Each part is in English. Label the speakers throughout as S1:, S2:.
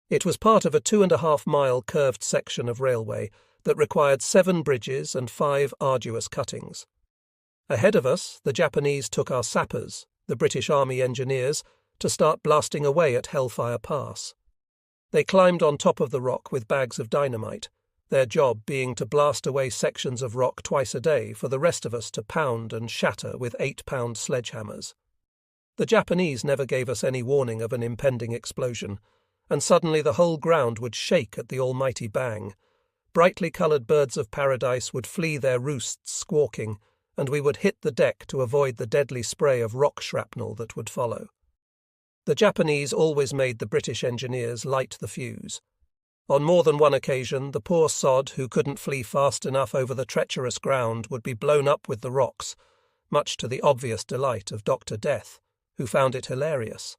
S1: It was part of a 2.5-mile curved section of railway that required 7 bridges and 5 arduous cuttings. Ahead of us, the Japanese took our sappers, the British Army engineers, to start blasting away at Hellfire Pass. They climbed on top of the rock with bags of dynamite, their job being to blast away sections of rock twice a day for the rest of us to pound and shatter with 8-pound sledgehammers. The Japanese never gave us any warning of an impending explosion, and suddenly the whole ground would shake at the almighty bang. Brightly coloured birds of paradise would flee their roosts squawking, and we would hit the deck to avoid the deadly spray of rock shrapnel that would follow. The Japanese always made the British engineers light the fuse. On more than one occasion, the poor sod who couldn't flee fast enough over the treacherous ground would be blown up with the rocks, much to the obvious delight of Dr. Death, who found it hilarious.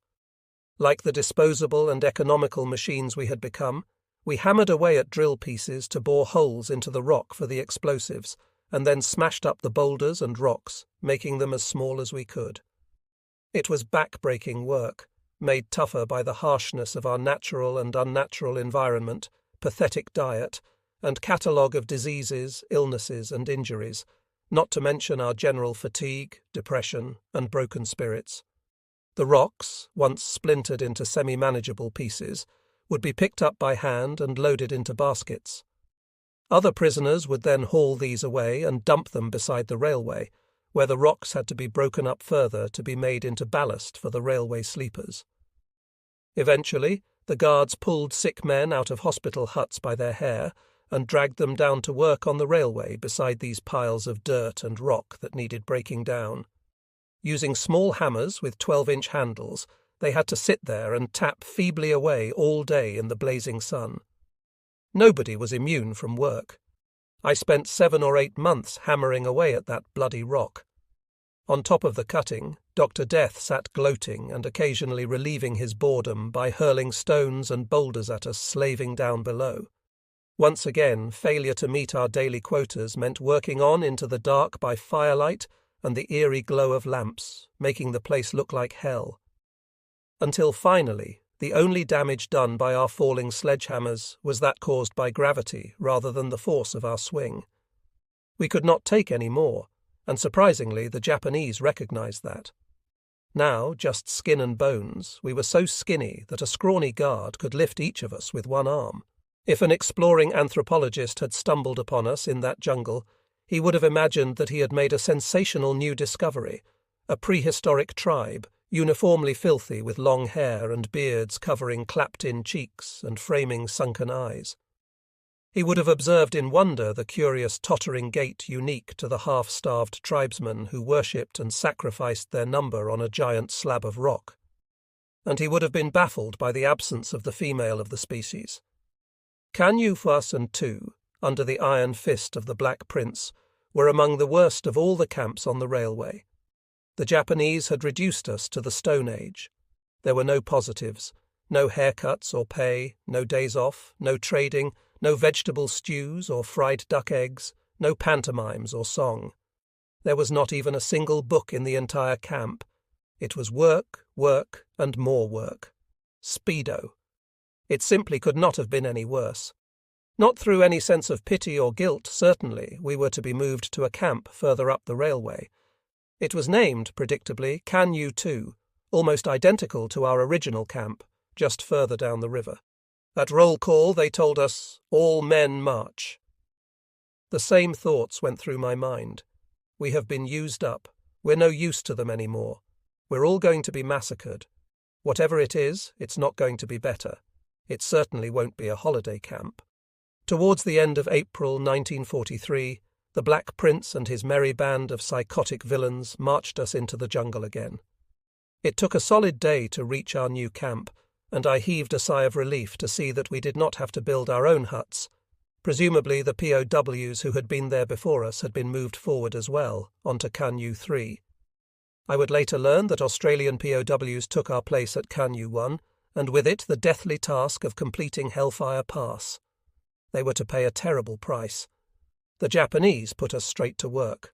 S1: Like the disposable and economical machines we had become, we hammered away at drill pieces to bore holes into the rock for the explosives, and then smashed up the boulders and rocks, making them as small as we could. It was back-breaking work, made tougher by the harshness of our natural and unnatural environment, pathetic diet, and catalogue of diseases, illnesses, and injuries, not to mention our general fatigue, depression, and broken spirits. The rocks, once splintered into semi-manageable pieces, would be picked up by hand and loaded into baskets. Other prisoners would then haul these away and dump them beside the railway, where the rocks had to be broken up further to be made into ballast for the railway sleepers. Eventually, the guards pulled sick men out of hospital huts by their hair and dragged them down to work on the railway beside these piles of dirt and rock that needed breaking down. Using small hammers with 12-inch handles, they had to sit there and tap feebly away all day in the blazing sun. Nobody was immune from work. I spent 7 or 8 months hammering away at that bloody rock. On top of the cutting, Dr. Death sat gloating and occasionally relieving his boredom by hurling stones and boulders at us slaving down below. Once again, failure to meet our daily quotas meant working on into the dark by firelight and the eerie glow of lamps, making the place look like hell. Until finally, the only damage done by our falling sledgehammers was that caused by gravity rather than the force of our swing. We could not take any more, and surprisingly the Japanese recognized that. Now, just skin and bones, we were so skinny that a scrawny guard could lift each of us with one arm. If an exploring anthropologist had stumbled upon us in that jungle, he would have imagined that he had made a sensational new discovery, a prehistoric tribe, uniformly filthy with long hair and beards covering clapped-in cheeks and framing sunken eyes. He would have observed in wonder the curious tottering gait unique to the half-starved tribesmen who worshipped and sacrificed their number on a giant slab of rock. And he would have been baffled by the absence of the female of the species. Kanyu Fuasan II, under the iron fist of the Black Prince, were among the worst of all the camps on the railway. The Japanese had reduced us to the Stone Age. There were no positives, no haircuts or pay, no days off, no trading, no vegetable stews or fried duck eggs, no pantomimes or song. There was not even a single book in the entire camp. It was work, work, and more work. Speedo. It simply could not have been any worse. Not through any sense of pity or guilt, certainly, we were to be moved to a camp further up the railway. It was named, predictably, Kanyu II, almost identical to our original camp, just further down the river. At roll call they told us, "All men march." The same thoughts went through my mind. We have been used up. We're no use to them anymore. We're all going to be massacred. Whatever it is, it's not going to be better. It certainly won't be a holiday camp. Towards the end of April 1943, the Black Prince and his merry band of psychotic villains marched us into the jungle again. It took a solid day to reach our new camp, and I heaved a sigh of relief to see that we did not have to build our own huts. Presumably the POWs who had been there before us had been moved forward as well, onto Kanyu III. I would later learn that Australian POWs took our place at Kanyu I, and with it the deathly task of completing Hellfire Pass. They were to pay a terrible price. The Japanese put us straight to work.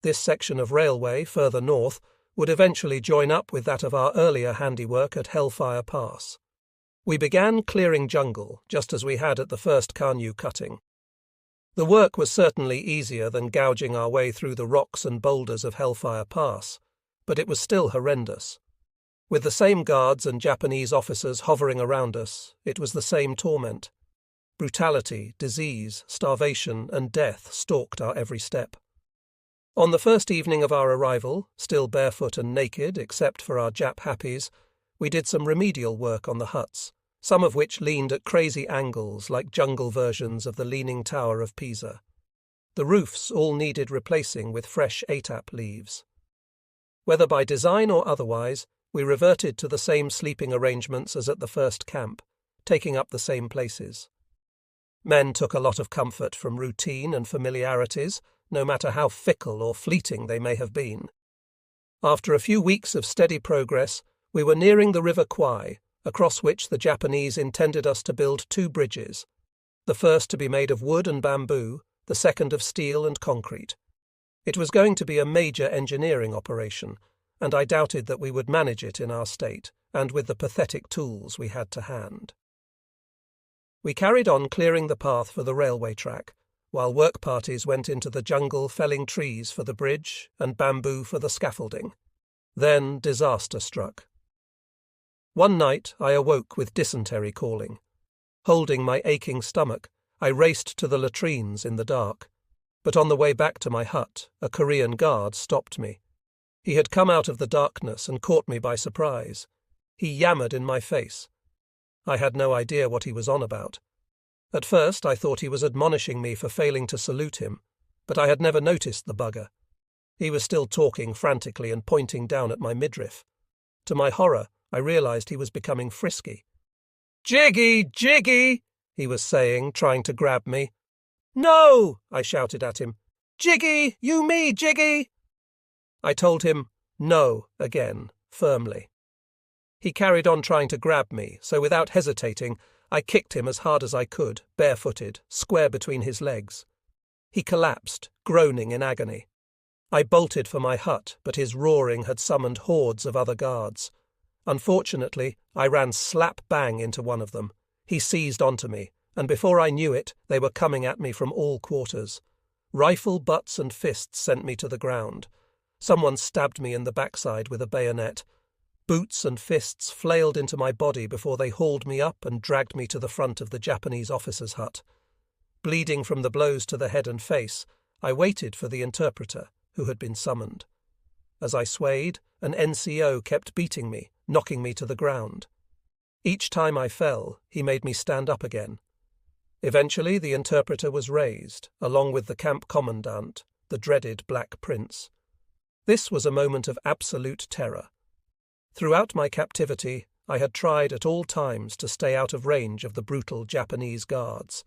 S1: This section of railway, further north, would eventually join up with that of our earlier handiwork at Hellfire Pass. We began clearing jungle, just as we had at the first Kanu cutting. The work was certainly easier than gouging our way through the rocks and boulders of Hellfire Pass, but it was still horrendous. With the same guards and Japanese officers hovering around us, it was the same torment. Brutality, disease, starvation, and death stalked our every step. On the first evening of our arrival, still barefoot and naked except for our Jap happies, we did some remedial work on the huts, some of which leaned at crazy angles like jungle versions of the Leaning Tower of Pisa. The roofs all needed replacing with fresh atap leaves. Whether by design or otherwise, we reverted to the same sleeping arrangements as at the first camp, taking up the same places. Men took a lot of comfort from routine and familiarities, no matter how fickle or fleeting they may have been. After a few weeks of steady progress, we were nearing the River Kwai, across which the Japanese intended us to build 2 bridges, the first to be made of wood and bamboo, the second of steel and concrete. It was going to be a major engineering operation, and I doubted that we would manage it in our state, and with the pathetic tools we had to hand. We carried on clearing the path for the railway track, while work parties went into the jungle felling trees for the bridge and bamboo for the scaffolding. Then disaster struck. One night I awoke with dysentery calling. Holding my aching stomach, I raced to the latrines in the dark. But on the way back to my hut, a Korean guard stopped me. He had come out of the darkness and caught me by surprise. He yammered in my face. I had no idea what he was on about. At first I thought he was admonishing me for failing to salute him, but I had never noticed the bugger. He was still talking frantically and pointing down at my midriff. To my horror, I realized he was becoming frisky. "Jiggy, Jiggy!" he was saying, trying to grab me. "No!" I shouted at him. "Jiggy, you me, Jiggy!" I told him no again, firmly. He carried on trying to grab me, so without hesitating, I kicked him as hard as I could, barefooted, square between his legs. He collapsed, groaning in agony. I bolted for my hut, but his roaring had summoned hordes of other guards. Unfortunately, I ran slap-bang into one of them. He seized onto me, and before I knew it, they were coming at me from all quarters. Rifle butts and fists sent me to the ground. Someone stabbed me in the backside with a bayonet. Boots and fists flailed into my body before they hauled me up and dragged me to the front of the Japanese officer's hut. Bleeding from the blows to the head and face, I waited for the interpreter, who had been summoned. As I swayed, an NCO kept beating me, knocking me to the ground. Each time I fell, he made me stand up again. Eventually the interpreter was raised, along with the camp commandant, the dreaded Black Prince. This was a moment of absolute terror. Throughout my captivity, I had tried at all times to stay out of range of the brutal Japanese guards,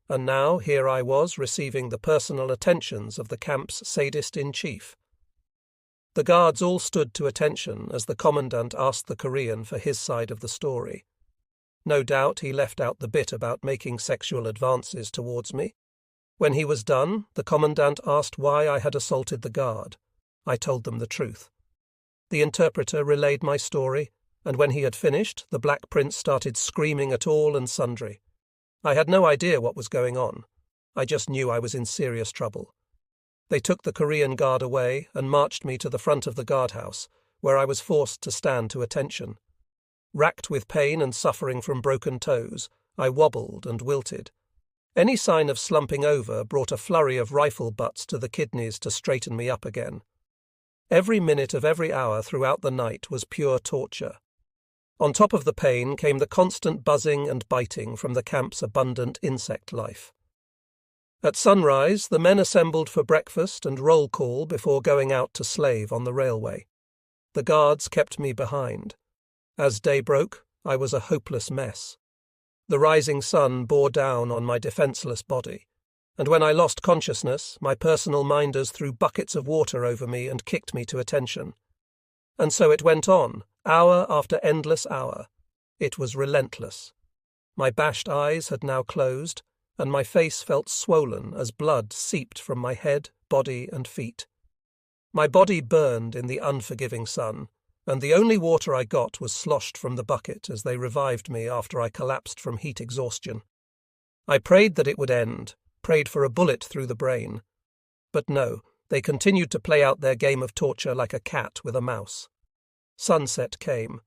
S1: and now here I was receiving the personal attentions of the camp's sadist-in-chief. The guards all stood to attention as the commandant asked the Korean for his side of the story. No doubt he left out the bit about making sexual advances towards me. When he was done, the commandant asked why I had assaulted the guard. I told them the truth. The interpreter relayed my story, and when he had finished, the Black Prince started screaming at all and sundry. I had no idea what was going on. I just knew I was in serious trouble. They took the Korean guard away and marched me to the front of the guardhouse, where I was forced to stand to attention. Racked with pain and suffering from broken toes, I wobbled and wilted. Any sign of slumping over brought a flurry of rifle butts to the kidneys to straighten me up again. Every minute of every hour throughout the night was pure torture. On top of the pain came the constant buzzing and biting from the camp's abundant insect life. At sunrise, the men assembled for breakfast and roll call before going out to slave on the railway. The guards kept me behind. As day broke, I was a hopeless mess. The rising sun bore down on my defenceless body, and when I lost consciousness, my personal minders threw buckets of water over me and kicked me to attention. And so it went on, hour after endless hour. It was relentless. My bashed eyes had now closed, and my face felt swollen as blood seeped from my head, body, and feet. My body burned in the unforgiving sun, and the only water I got was sloshed from the bucket as they revived me after I collapsed from heat exhaustion. I prayed that it would end, prayed for a bullet through the brain. But no, they continued to play out their game of torture like a cat with a mouse. Sunset came.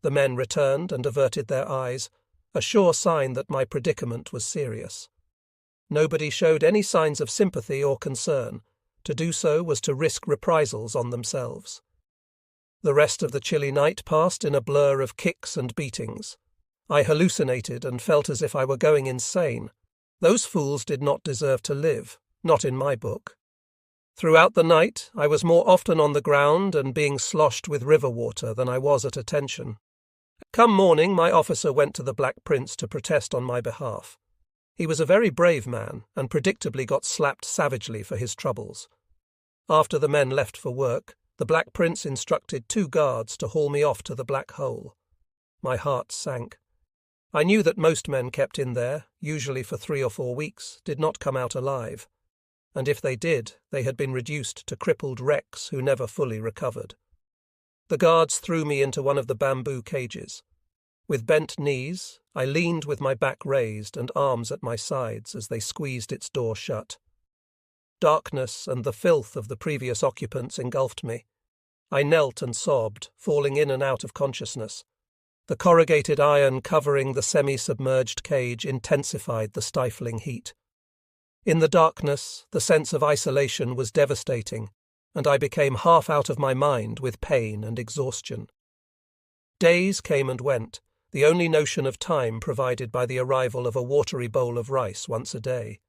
S1: The men returned and averted their eyes, a sure sign that my predicament was serious. Nobody showed any signs of sympathy or concern. To do so was to risk reprisals on themselves. The rest of the chilly night passed in a blur of kicks and beatings. I hallucinated and felt as if I were going insane. Those fools did not deserve to live, not in my book. Throughout the night, I was more often on the ground and being sloshed with river water than I was at attention. Come morning, my officer went to the Black Prince to protest on my behalf. He was a very brave man and predictably got slapped savagely for his troubles. After the men left for work, the Black Prince instructed 2 guards to haul me off to the black hole. My heart sank. I knew that most men kept in there, usually for 3 or 4 weeks, did not come out alive. And if they did, they had been reduced to crippled wrecks who never fully recovered. The guards threw me into one of the bamboo cages. With bent knees, I leaned with my back raised and arms at my sides as they squeezed its door shut. Darkness and the filth of the previous occupants engulfed me. I knelt and sobbed, falling in and out of consciousness. The corrugated iron covering the semi-submerged cage intensified the stifling heat. In the darkness, the sense of isolation was devastating, and I became half out of my mind with pain and exhaustion. Days came and went, the only notion of time provided by the arrival of a watery bowl of rice once a day.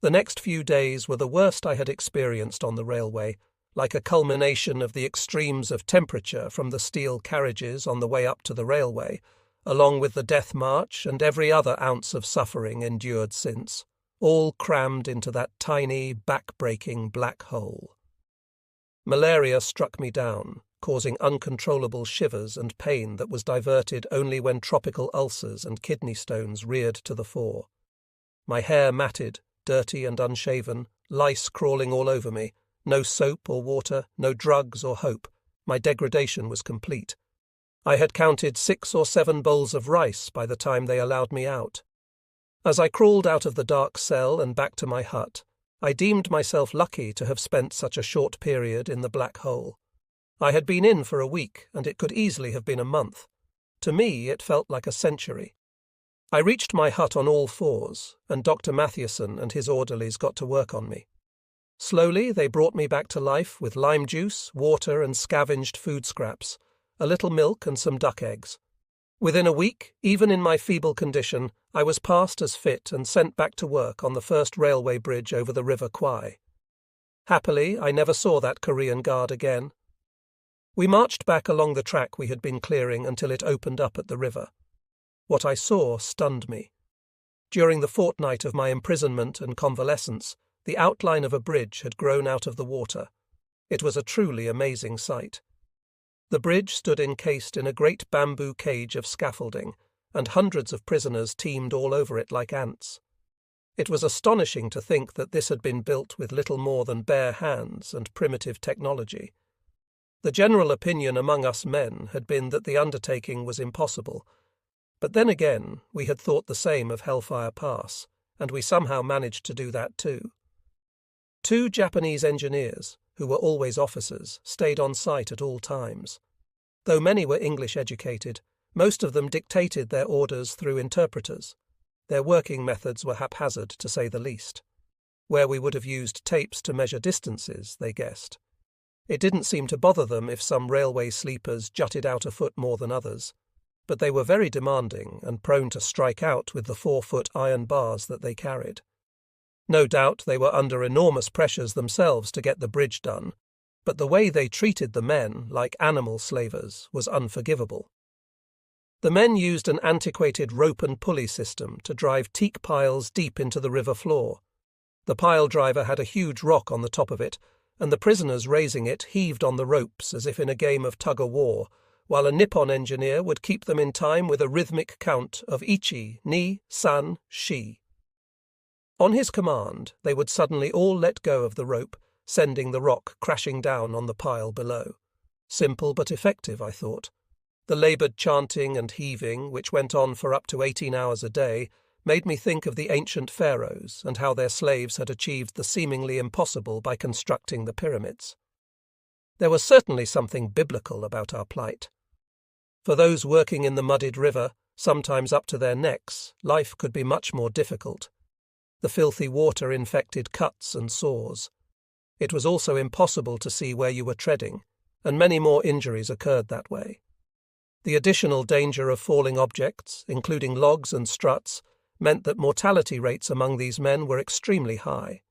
S1: The next few days were the worst I had experienced on the railway, like a culmination of the extremes of temperature from the steel carriages on the way up to the railway, along with the death march and every other ounce of suffering endured since, all crammed into that tiny, back-breaking black hole. Malaria struck me down, causing uncontrollable shivers and pain that was diverted only when tropical ulcers and kidney stones reared to the fore. My hair matted, dirty and unshaven, lice crawling all over me, no soap or water, no drugs or hope. My degradation was complete. I had counted 6 or 7 bowls of rice by the time they allowed me out. As I crawled out of the dark cell and back to my hut, I deemed myself lucky to have spent such a short period in the black hole. I had been in for a week, and it could easily have been a month. To me, it felt like a century. I reached my hut on all fours, and Dr. Mathieson and his orderlies got to work on me. Slowly, they brought me back to life with lime juice, water, and scavenged food scraps, a little milk and some duck eggs. Within a week, even in my feeble condition, I was passed as fit and sent back to work on the first railway bridge over the River Kwai. Happily, I never saw that Korean guard again. We marched back along the track we had been clearing until it opened up at the river. What I saw stunned me. During the fortnight of my imprisonment and convalescence, the outline of a bridge had grown out of the water. It was a truly amazing sight. The bridge stood encased in a great bamboo cage of scaffolding, and hundreds of prisoners teemed all over it like ants. It was astonishing to think that this had been built with little more than bare hands and primitive technology. The general opinion among us men had been that the undertaking was impossible, but then again we had thought the same of Hellfire Pass, and we somehow managed to do that too. 2 Japanese engineers, who were always officers, stayed on site at all times. Though many were English educated, most of them dictated their orders through interpreters. Their working methods were haphazard, to say the least. Where we would have used tapes to measure distances, they guessed. It didn't seem to bother them if some railway sleepers jutted out a foot more than others, but they were very demanding and prone to strike out with the 4-foot iron bars that they carried. No doubt they were under enormous pressures themselves to get the bridge done, but the way they treated the men, like animal slavers, was unforgivable. The men used an antiquated rope and pulley system to drive teak piles deep into the river floor. The pile driver had a huge rock on the top of it, and the prisoners raising it heaved on the ropes as if in a game of tug-of-war, while a Nippon engineer would keep them in time with a rhythmic count of ichi, ni, san, shi. On his command, they would suddenly all let go of the rope, sending the rock crashing down on the pile below. Simple but effective, I thought. The laboured chanting and heaving, which went on for up to 18 hours a day, made me think of the ancient pharaohs and how their slaves had achieved the seemingly impossible by constructing the pyramids. There was certainly something biblical about our plight. For those working in the muddied river, sometimes up to their necks, life could be much more difficult. The filthy water infected cuts and sores. It was also impossible to see where you were treading, and many more injuries occurred that way. The additional danger of falling objects, including logs and struts, meant that mortality rates among these men were extremely high.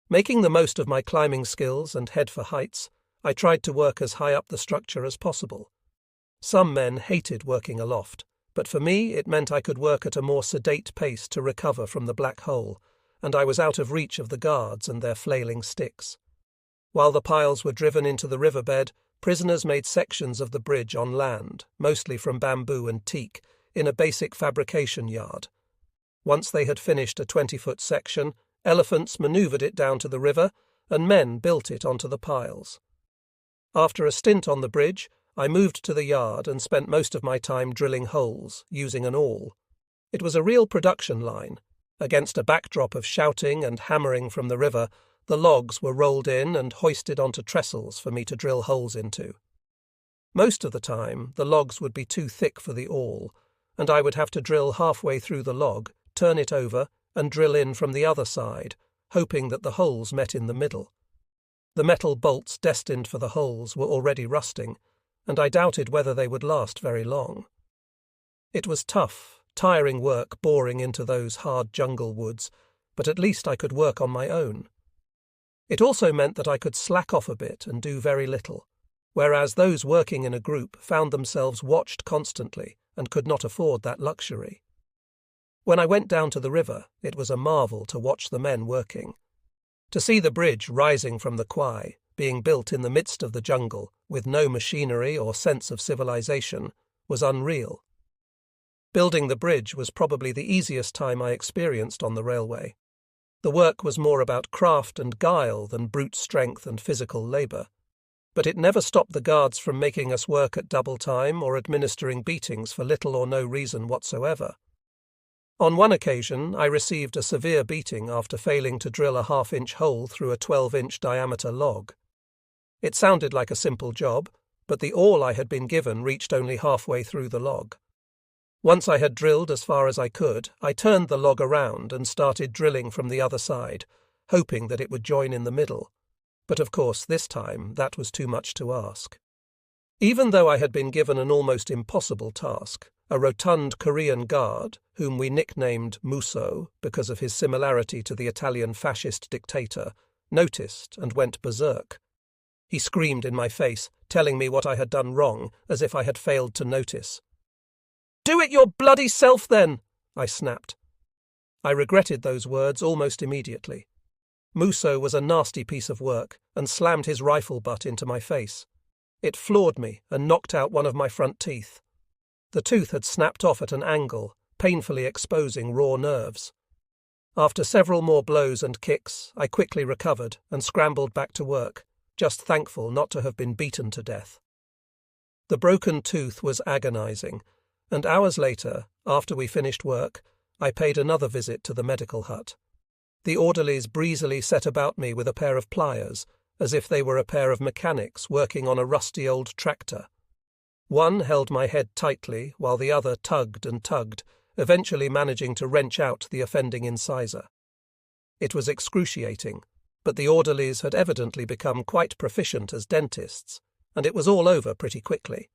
S1: Making the most of my climbing skills and head for heights, I tried to work as high up the structure as possible. Some men hated working aloft, but for me it meant I could work at a more sedate pace to recover from the black hole, and I was out of reach of the guards and their flailing sticks. While the piles were driven into the riverbed, prisoners made sections of the bridge on land, mostly from bamboo and teak, in a basic fabrication yard. Once they had finished a 20-foot section, elephants manoeuvred it down to the river, and men built it onto the piles. After a stint on the bridge, I moved to the yard and spent most of my time drilling holes, using an awl. It was a real production line. Against a backdrop of shouting and hammering from the river, the logs were rolled in and hoisted onto trestles for me to drill holes into. Most of the time, the logs would be too thick for the awl, and I would have to drill halfway through the log, turn it over, and drill in from the other side, hoping that the holes met in the middle. The metal bolts destined for the holes were already rusting, and I doubted whether they would last very long. It was tough, tiring work boring into those hard jungle woods, but at least I could work on my own. It also meant that I could slack off a bit and do very little, whereas those working in a group found themselves watched constantly and could not afford that luxury. When I went down to the river, it was a marvel to watch the men working. To see the bridge rising from the quay, being built in the midst of the jungle, with no machinery or sense of civilization, was unreal. Building the bridge was probably the easiest time I experienced on the railway. The work was more about craft and guile than brute strength and physical labour, but it never stopped the guards from making us work at double time or administering beatings for little or no reason whatsoever. On one occasion, I received a severe beating after failing to drill a half-inch hole through a 12-inch diameter log. It sounded like a simple job, but the awl I had been given reached only halfway through the log. Once I had drilled as far as I could, I turned the log around and started drilling from the other side, hoping that it would join in the middle. But of course, this time, that was too much to ask. Even though I had been given an almost impossible task, a rotund Korean guard, whom we nicknamed Musso because of his similarity to the Italian fascist dictator, noticed and went berserk. He screamed in my face, telling me what I had done wrong, as if I had failed to notice. "Do it your bloody self, then!" I snapped. I regretted those words almost immediately. Musso was a nasty piece of work and slammed his rifle butt into my face. It floored me and knocked out one of my front teeth. The tooth had snapped off at an angle, painfully exposing raw nerves. After several more blows and kicks, I quickly recovered and scrambled back to work, just thankful not to have been beaten to death. The broken tooth was agonizing, and hours later, after we finished work, I paid another visit to the medical hut. The orderlies breezily set about me with a pair of pliers, as if they were a pair of mechanics working on a rusty old tractor. One held my head tightly, while the other tugged and tugged, eventually managing to wrench out the offending incisor. It was excruciating, but the orderlies had evidently become quite proficient as dentists, and it was all over pretty quickly.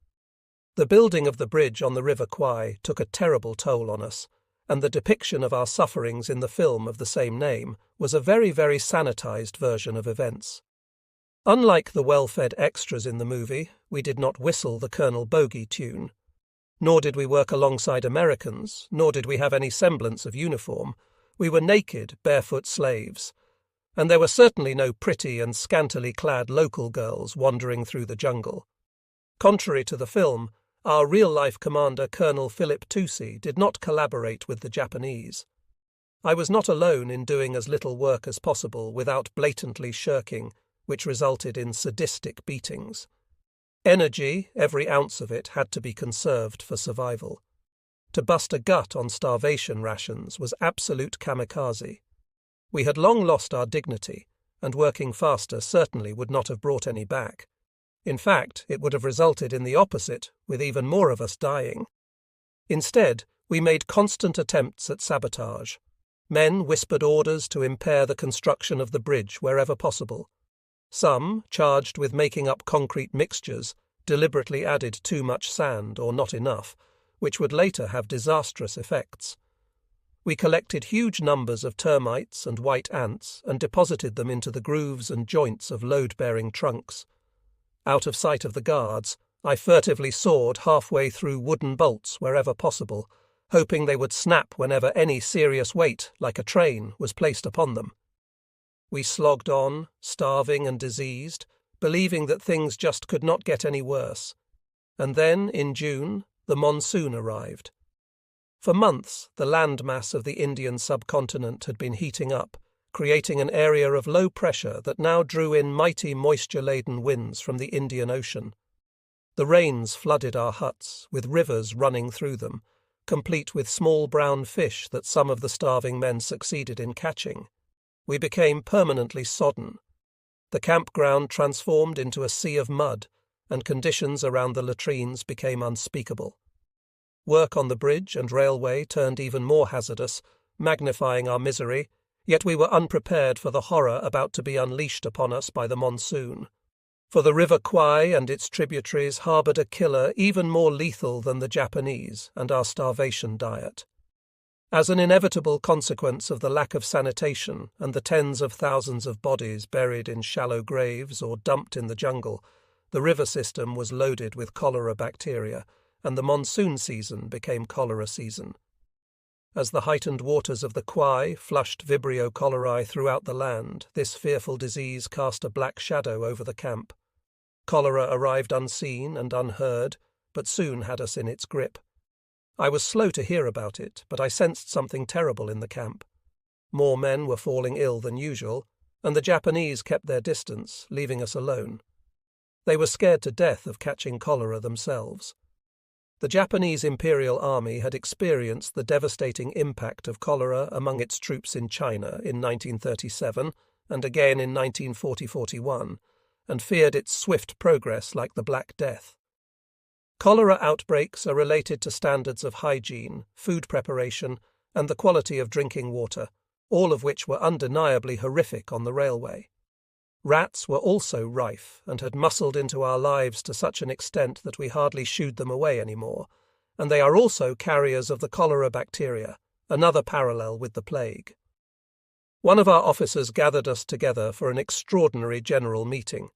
S1: The building of the bridge on the River Kwai took a terrible toll on us, and the depiction of our sufferings in the film of the same name was a very, very sanitized version of events. Unlike the well-fed extras in the movie, we did not whistle the Colonel Bogey tune. Nor did we work alongside Americans, nor did we have any semblance of uniform. We were naked, barefoot slaves. And there were certainly no pretty and scantily clad local girls wandering through the jungle. Contrary to the film, our real-life commander Colonel Philip Tusi did not collaborate with the Japanese. I was not alone in doing as little work as possible without blatantly shirking, which resulted in sadistic beatings. Energy, every ounce of it, had to be conserved for survival. To bust a gut on starvation rations was absolute kamikaze. We had long lost our dignity, and working faster certainly would not have brought any back. In fact, it would have resulted in the opposite, with even more of us dying. Instead, we made constant attempts at sabotage. Men whispered orders to impair the construction of the bridge wherever possible. Some, charged with making up concrete mixtures, deliberately added too much sand or not enough, which would later have disastrous effects. We collected huge numbers of termites and white ants and deposited them into the grooves and joints of load-bearing trunks. Out of sight of the guards, I furtively sawed halfway through wooden bolts wherever possible, hoping they would snap whenever any serious weight, like a train, was placed upon them. We slogged on, starving and diseased, believing that things just could not get any worse. And then, in June, the monsoon arrived. For months, the landmass of the Indian subcontinent had been heating up, creating an area of low pressure that now drew in mighty moisture-laden winds from the Indian Ocean. The rains flooded our huts, with rivers running through them, complete with small brown fish that some of the starving men succeeded in catching. We became permanently sodden. The campground transformed into a sea of mud, and conditions around the latrines became unspeakable. Work on the bridge and railway turned even more hazardous, magnifying our misery, yet we were unprepared for the horror about to be unleashed upon us by the monsoon. For the River Kwai and its tributaries harboured a killer even more lethal than the Japanese and our starvation diet. As an inevitable consequence of the lack of sanitation and the tens of thousands of bodies buried in shallow graves or dumped in the jungle, the river system was loaded with cholera bacteria, and the monsoon season became cholera season. As the heightened waters of the Kwai flushed Vibrio cholerae throughout the land, this fearful disease cast a black shadow over the camp. Cholera arrived unseen and unheard, but soon had us in its grip. I was slow to hear about it, but I sensed something terrible in the camp. More men were falling ill than usual, and the Japanese kept their distance, leaving us alone. They were scared to death of catching cholera themselves. The Japanese Imperial Army had experienced the devastating impact of cholera among its troops in China in 1937 and again in 1940-41, and feared its swift progress like the Black Death. Cholera outbreaks are related to standards of hygiene, food preparation, and the quality of drinking water, all of which were undeniably horrific on the railway. Rats were also rife and had muscled into our lives to such an extent that we hardly shooed them away anymore, and they are also carriers of the cholera bacteria, another parallel with the plague. One of our officers gathered us together for an extraordinary general meeting.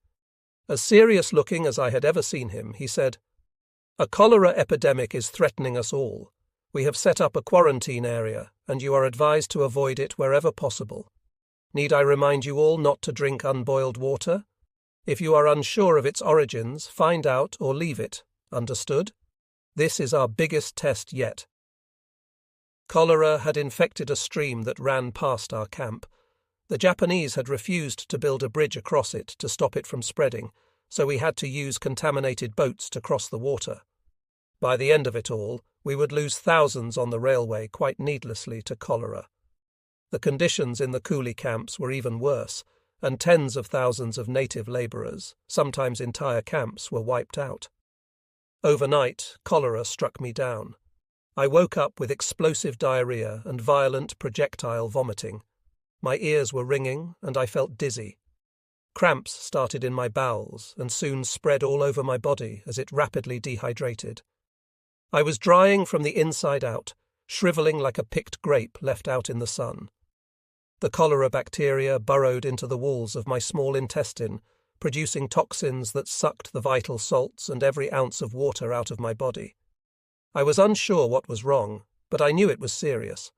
S1: As serious-looking as I had ever seen him, he said, "A cholera epidemic is threatening us all. We have set up a quarantine area, and you are advised to avoid it wherever possible. Need I remind you all not to drink unboiled water? If you are unsure of its origins, find out or leave it. Understood? This is our biggest test yet." Cholera had infected a stream that ran past our camp. The Japanese had refused to build a bridge across it to stop it from spreading, so we had to use contaminated boats to cross the water. By the end of it all, we would lose thousands on the railway quite needlessly to cholera. The conditions in the coolie camps were even worse, and tens of thousands of native labourers, sometimes entire camps, were wiped out. Overnight, cholera struck me down. I woke up with explosive diarrhea and violent projectile vomiting. My ears were ringing, and I felt dizzy. Cramps started in my bowels and soon spread all over my body as it rapidly dehydrated. I was drying from the inside out, shrivelling like a picked grape left out in the sun. The cholera bacteria burrowed into the walls of my small intestine, producing toxins that sucked the vital salts and every ounce of water out of my body. I was unsure what was wrong, but I knew it was serious.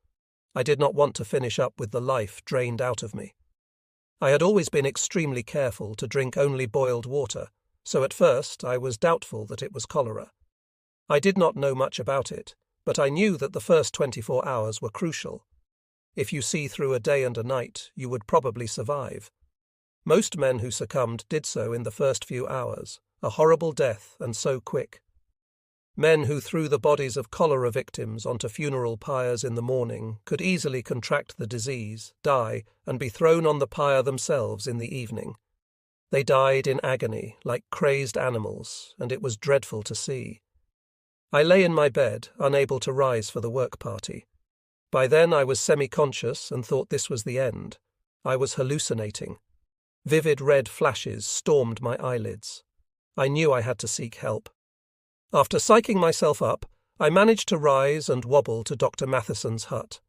S1: I did not want to finish up with the life drained out of me. I had always been extremely careful to drink only boiled water, so at first I was doubtful that it was cholera. I did not know much about it, but I knew that the first 24 hours were crucial. If you see through a day and a night, you would probably survive. Most men who succumbed did so in the first few hours, a horrible death, and so quick. Men who threw the bodies of cholera victims onto funeral pyres in the morning could easily contract the disease, die, and be thrown on the pyre themselves in the evening. They died in agony, like crazed animals, and it was dreadful to see. I lay in my bed, unable to rise for the work party. By then I was semi-conscious and thought this was the end. I was hallucinating. Vivid red flashes stormed my eyelids. I knew I had to seek help. After psyching myself up, I managed to rise and wobble to Dr. Matheson's hut.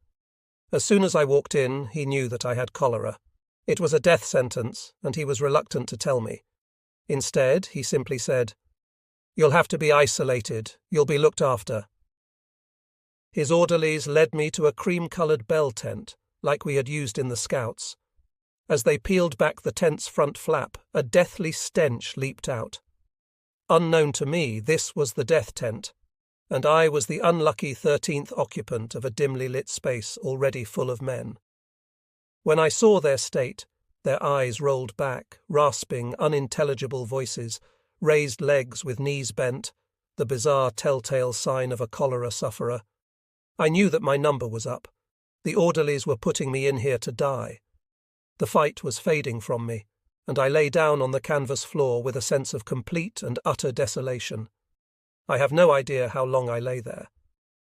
S1: As soon as I walked in, he knew that I had cholera. It was a death sentence, and he was reluctant to tell me. Instead, he simply said, "You'll have to be isolated. You'll be looked after." His orderlies led me to a cream-coloured bell tent, like we had used in the Scouts. As they peeled back the tent's front flap, a deathly stench leaped out. Unknown to me, this was the death tent, and I was the unlucky 13th occupant of a dimly lit space already full of men. When I saw their state, their eyes rolled back, rasping, unintelligible voices, raised legs with knees bent, the bizarre telltale sign of a cholera sufferer, I knew that my number was up. The orderlies were putting me in here to die. The fight was fading from me, and I lay down on the canvas floor with a sense of complete and utter desolation. I have no idea how long I lay there.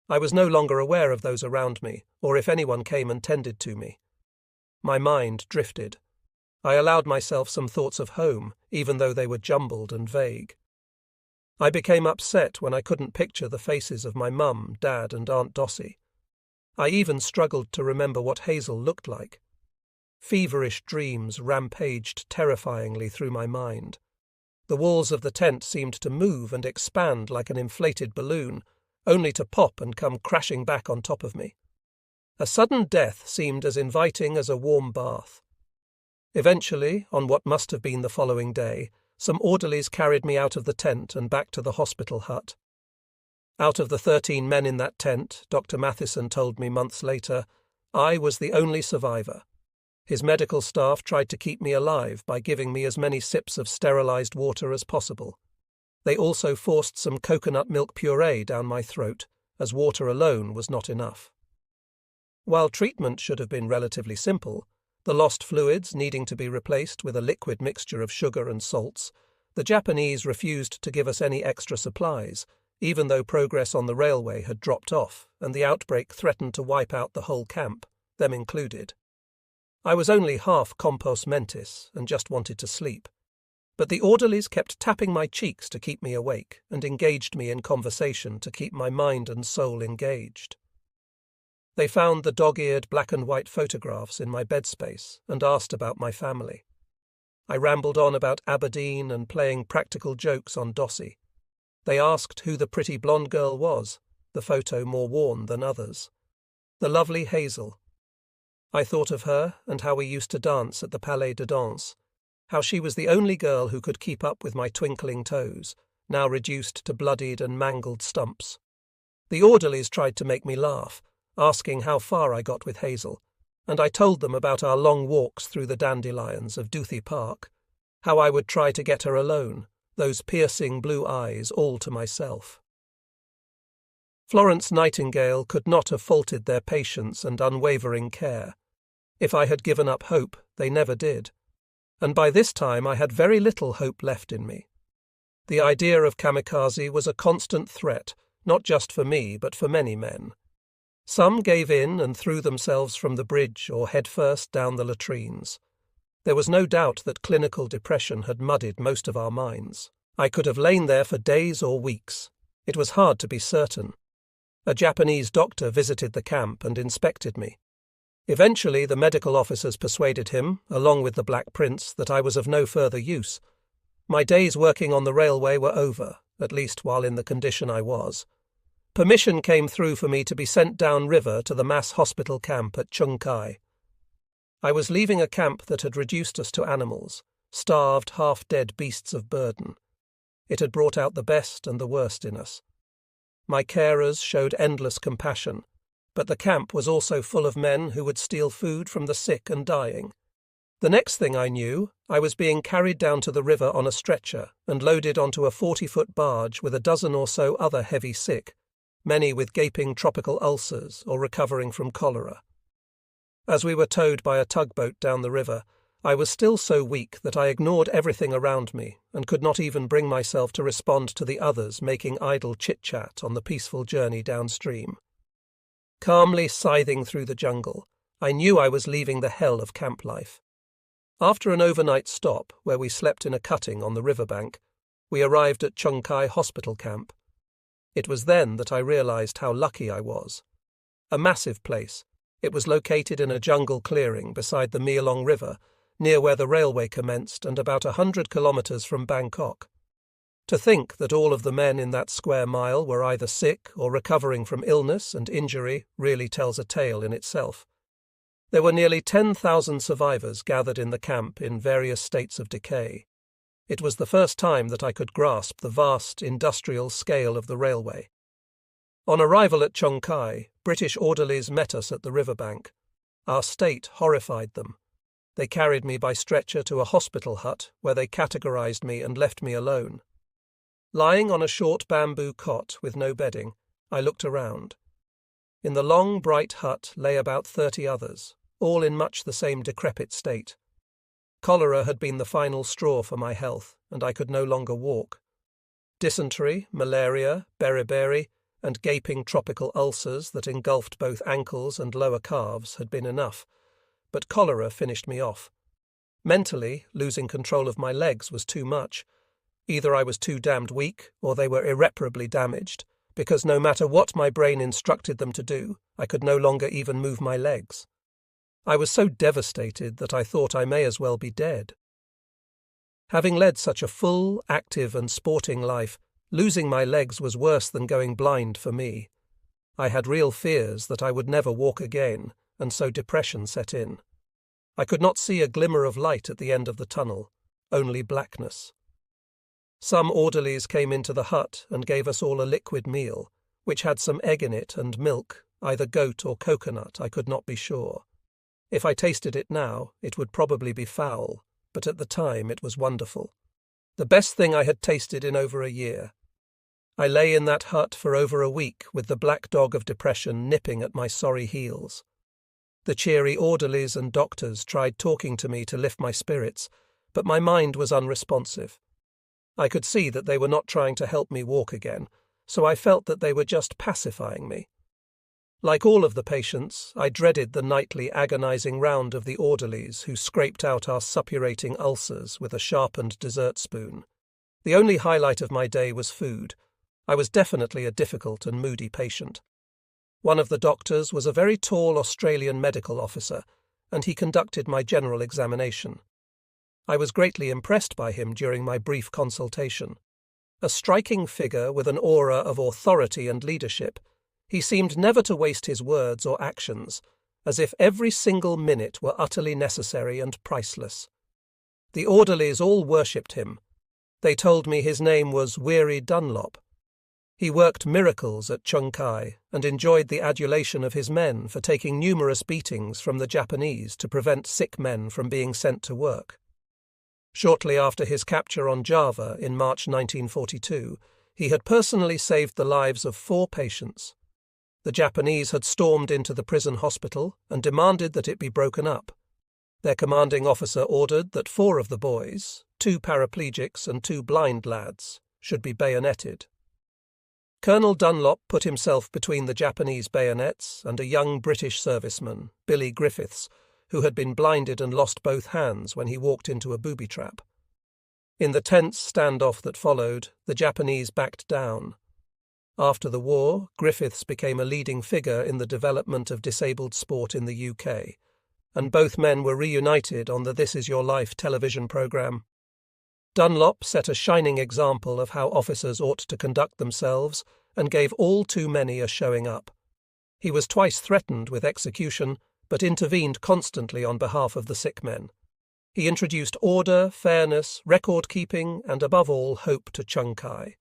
S1: I was no longer aware of those around me, or if anyone came and tended to me. My mind drifted. I allowed myself some thoughts of home, even though they were jumbled and vague. I became upset when I couldn't picture the faces of my mum, Dad, and Aunt Dossie. I even struggled to remember what Hazel looked like. Feverish dreams rampaged terrifyingly through my mind. The walls of the tent seemed to move and expand like an inflated balloon, only to pop and come crashing back on top of me. A sudden death seemed as inviting as a warm bath. Eventually, on what must have been the following day, some orderlies carried me out of the tent and back to the hospital hut. Out of the 13 men in that tent, Dr. Matheson told me months later, I was the only survivor. His medical staff tried to keep me alive by giving me as many sips of sterilized water as possible. They also forced some coconut milk puree down my throat, as water alone was not enough. While treatment should have been relatively simple, the lost fluids needing to be replaced with a liquid mixture of sugar and salts, the Japanese refused to give us any extra supplies, even though progress on the railway had dropped off and the outbreak threatened to wipe out the whole camp, them included. I was only half compos mentis and just wanted to sleep, but the orderlies kept tapping my cheeks to keep me awake and engaged me in conversation to keep my mind and soul engaged. They found the dog-eared black and white photographs in my bed space and asked about my family. I rambled on about Aberdeen and playing practical jokes on Dossie. They asked who the pretty blonde girl was, the photo more worn than others. The lovely Hazel. I thought of her and how we used to dance at the Palais de Danse, how she was the only girl who could keep up with my twinkling toes, now reduced to bloodied and mangled stumps. The orderlies tried to make me laugh, asking how far I got with Hazel, and I told them about our long walks through the dandelions of Duthie Park, how I would try to get her alone, those piercing blue eyes all to myself. Florence Nightingale could not have faulted their patience and unwavering care. If I had given up hope, they never did. And by this time I had very little hope left in me. The idea of kamikaze was a constant threat, not just for me, but for many men. Some gave in and threw themselves from the bridge or headfirst down the latrines. There was no doubt that clinical depression had muddied most of our minds. I could have lain there for days or weeks. It was hard to be certain. A Japanese doctor visited the camp and inspected me. Eventually, the medical officers persuaded him, along with the Black Prince, that I was of no further use. My days working on the railway were over, at least while in the condition I was. Permission came through for me to be sent down river to the mass hospital camp at Chung Kai. I was leaving a camp that had reduced us to animals, starved, half-dead beasts of burden. It had brought out the best and the worst in us. My carers showed endless compassion, but the camp was also full of men who would steal food from the sick and dying. The next thing I knew, I was being carried down to the river on a stretcher and loaded onto a 40-foot barge with a dozen or so other heavy sick, many with gaping tropical ulcers or recovering from cholera. As we were towed by a tugboat down the river, I was still so weak that I ignored everything around me and could not even bring myself to respond to the others making idle chit-chat on the peaceful journey downstream. Calmly scything through the jungle, I knew I was leaving the hell of camp life. After an overnight stop, where we slept in a cutting on the riverbank, we arrived at Chung Kai Hospital Camp. It was then that I realized how lucky I was. A massive place, it was located in a jungle clearing beside the Myeong River, near where the railway commenced and about 100 kilometers from Bangkok. To think that all of the men in that square mile were either sick or recovering from illness and injury really tells a tale in itself. There were nearly 10,000 survivors gathered in the camp in various states of decay. It was the first time that I could grasp the vast industrial scale of the railway. On arrival at Chung Kai, British orderlies met us at the riverbank. Our state horrified them. They carried me by stretcher to a hospital hut where they categorized me and left me alone. Lying on a short bamboo cot with no bedding, I looked around. In the long, bright hut lay about 30 others, all in much the same decrepit state. Cholera had been the final straw for my health, and I could no longer walk. Dysentery, malaria, beriberi, and gaping tropical ulcers that engulfed both ankles and lower calves had been enough, but cholera finished me off. Mentally, losing control of my legs was too much. Either I was too damned weak, or they were irreparably damaged, because no matter what my brain instructed them to do, I could no longer even move my legs. I was so devastated that I thought I may as well be dead. Having led such a full, active and sporting life, losing my legs was worse than going blind for me. I had real fears that I would never walk again, and so depression set in. I could not see a glimmer of light at the end of the tunnel, only blackness. Some orderlies came into the hut and gave us all a liquid meal, which had some egg in it and milk, either goat or coconut, I could not be sure. If I tasted it now, it would probably be foul, but at the time it was wonderful. The best thing I had tasted in over a year. I lay in that hut for over a week with the black dog of depression nipping at my sorry heels. The cheery orderlies and doctors tried talking to me to lift my spirits, but my mind was unresponsive. I could see that they were not trying to help me walk again, so I felt that they were just pacifying me. Like all of the patients, I dreaded the nightly agonizing round of the orderlies who scraped out our suppurating ulcers with a sharpened dessert spoon. The only highlight of my day was food. I was definitely a difficult and moody patient. One of the doctors was a very tall Australian medical officer, and he conducted my general examination. I was greatly impressed by him during my brief consultation. A striking figure with an aura of authority and leadership, he seemed never to waste his words or actions, as if every single minute were utterly necessary and priceless. The orderlies all worshipped him. They told me his name was Weary Dunlop. He worked miracles at Chung Kai and enjoyed the adulation of his men for taking numerous beatings from the Japanese to prevent sick men from being sent to work. Shortly after his capture on Java in March 1942, he had personally saved the lives of 4 patients. The Japanese had stormed into the prison hospital and demanded that it be broken up. Their commanding officer ordered that 4 of the boys, 2 paraplegics and 2 blind lads, should be bayoneted. Colonel Dunlop put himself between the Japanese bayonets and a young British serviceman, Billy Griffiths, who had been blinded and lost both hands when he walked into a booby trap. In the tense standoff that followed, the Japanese backed down. After the war, Griffiths became a leading figure in the development of disabled sport in the UK, and both men were reunited on the This Is Your Life television programme. Dunlop set a shining example of how officers ought to conduct themselves and gave all too many a showing up. He was twice threatened with execution, but intervened constantly on behalf of the sick men. He introduced order, fairness, record-keeping, and above all, hope to Chung Kai.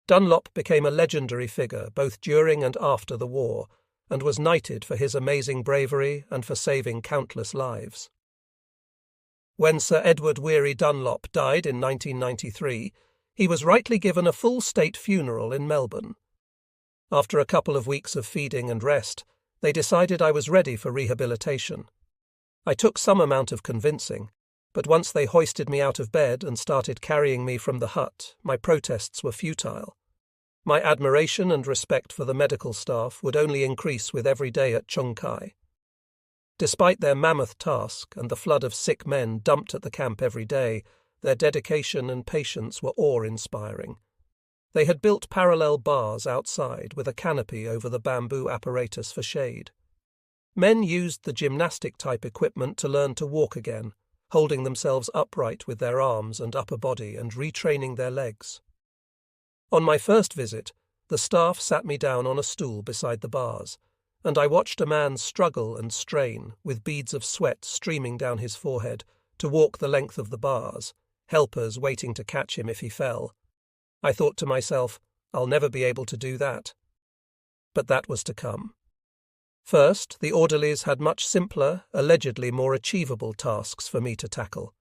S1: Dunlop became a legendary figure both during and after the war, and was knighted for his amazing bravery and for saving countless lives. When Sir Edward Weary Dunlop died in 1993, he was rightly given a full state funeral in Melbourne. After a couple of weeks of feeding and rest, they decided I was ready for rehabilitation. I took some amount of convincing, but once they hoisted me out of bed and started carrying me from the hut, my protests were futile. My admiration and respect for the medical staff would only increase with every day at Chung Kai. Despite their mammoth task and the flood of sick men dumped at the camp every day, their dedication and patience were awe-inspiring. They had built parallel bars outside with a canopy over the bamboo apparatus for shade. Men used the gymnastic-type equipment to learn to walk again, holding themselves upright with their arms and upper body and retraining their legs. On my first visit, the staff sat me down on a stool beside the bars, and I watched a man struggle and strain, with beads of sweat streaming down his forehead, to walk the length of the bars, helpers waiting to catch him if he fell. I thought to myself, I'll never be able to do that. But that was to come. First, the orderlies had much simpler, allegedly more achievable tasks for me to tackle.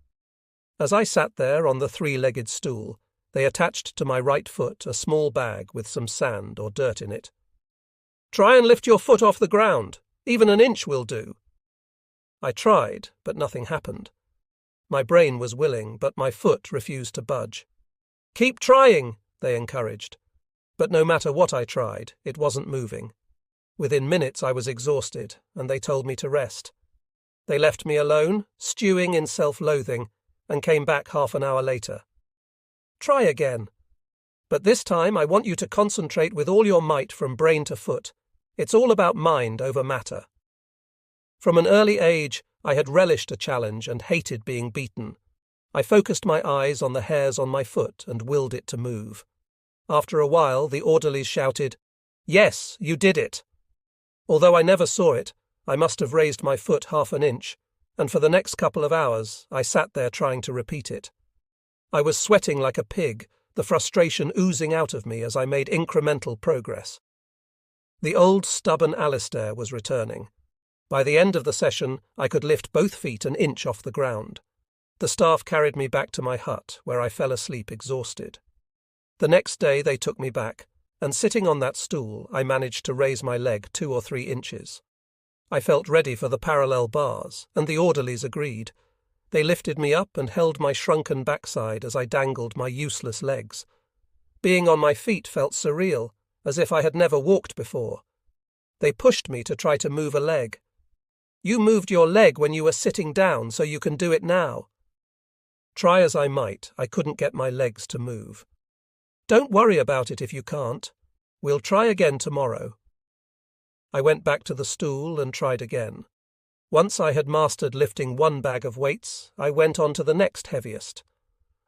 S1: As I sat there on the three-legged stool, they attached to my right foot a small bag with some sand or dirt in it. "Try and lift your foot off the ground. Even an inch will do." I tried, but nothing happened. My brain was willing, but my foot refused to budge. "Keep trying," they encouraged. But no matter what I tried, it wasn't moving. Within minutes I was exhausted, and they told me to rest. They left me alone, stewing in self-loathing, and came back half an hour later. "Try again. But this time I want you to concentrate with all your might from brain to foot. It's all about mind over matter." From an early age, I had relished a challenge and hated being beaten. I focused my eyes on the hairs on my foot and willed it to move. After a while, the orderlies shouted, "Yes, you did it." Although I never saw it, I must have raised my foot half an inch, and for the next couple of hours I sat there trying to repeat it. I was sweating like a pig, the frustration oozing out of me as I made incremental progress. The old stubborn Alistair was returning. By the end of the session, I could lift both feet an inch off the ground. The staff carried me back to my hut, where I fell asleep exhausted. The next day they took me back, and sitting on that stool, I managed to raise my leg 2 or 3 inches. I felt ready for the parallel bars, and the orderlies agreed. They lifted me up and held my shrunken backside as I dangled my useless legs. Being on my feet felt surreal, as if I had never walked before. They pushed me to try to move a leg. "You moved your leg when you were sitting down, so you can do it now." Try as I might, I couldn't get my legs to move. "Don't worry about it if you can't. We'll try again tomorrow." I went back to the stool and tried again. Once I had mastered lifting one bag of weights, I went on to the next heaviest.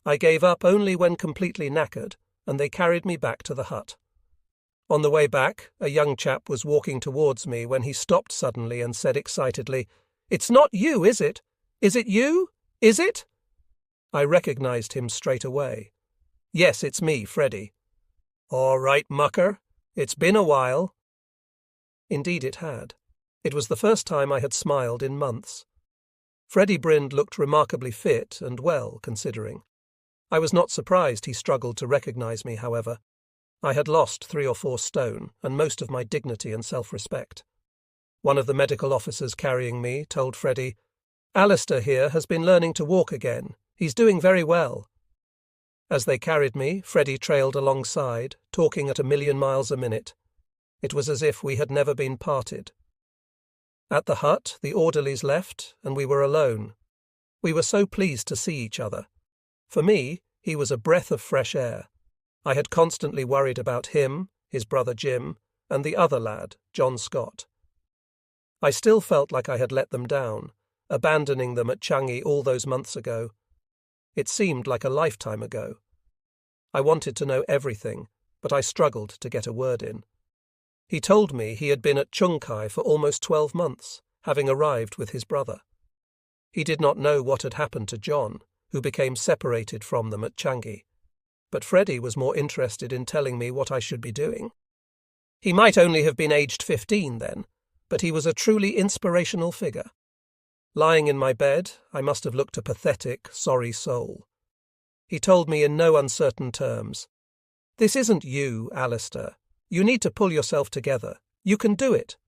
S1: I gave up only when completely knackered, and they carried me back to the hut. On the way back, a young chap was walking towards me when he stopped suddenly and said excitedly, "It's not you, is it? Is it you? Is it?" I recognized him straight away. "Yes, it's me, Freddie." "All right, mucker. It's been a while." Indeed it had. It was the first time I had smiled in months. Freddie Brind looked remarkably fit and well, considering. I was not surprised he struggled to recognize me, however. I had lost 3 or 4 stone, and most of my dignity and self-respect. One of the medical officers carrying me told Freddie, "Alistair here has been learning to walk again. He's doing very well." As they carried me, Freddie trailed alongside, talking at 1,000,000 miles a minute. It was as if we had never been parted. At the hut, the orderlies left, and we were alone. We were so pleased to see each other. For me, he was a breath of fresh air. I had constantly worried about him, his brother Jim, and the other lad, John Scott. I still felt like I had let them down, abandoning them at Changi all those months ago. It seemed like a lifetime ago. I wanted to know everything, but I struggled to get a word in. He told me he had been at Chung Kai for almost 12 months, having arrived with his brother. He did not know what had happened to John, who became separated from them at Changi. But Freddie was more interested in telling me what I should be doing. He might only have been aged 15 then, but he was a truly inspirational figure. Lying in my bed, I must have looked a pathetic, sorry soul. He told me in no uncertain terms, "This isn't you, Alistair. You need to pull yourself together. You can do it."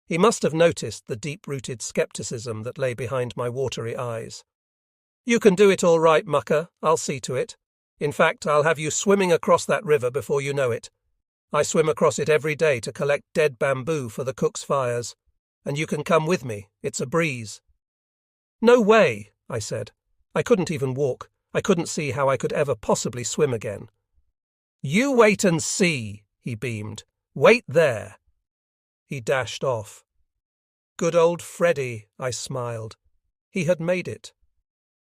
S1: He must have noticed the deep-rooted scepticism that lay behind my watery eyes. "You can do it all right, mucker. I'll see to it. In fact, I'll have you swimming across that river before you know it. I swim across it every day to collect dead bamboo for the cook's fires, and you can come with me. It's a breeze." "No way," I said. I couldn't even walk. I couldn't see how I could ever possibly swim again. "You wait and see," he beamed. "Wait there." He dashed off. Good old Freddie, I smiled. He had made it.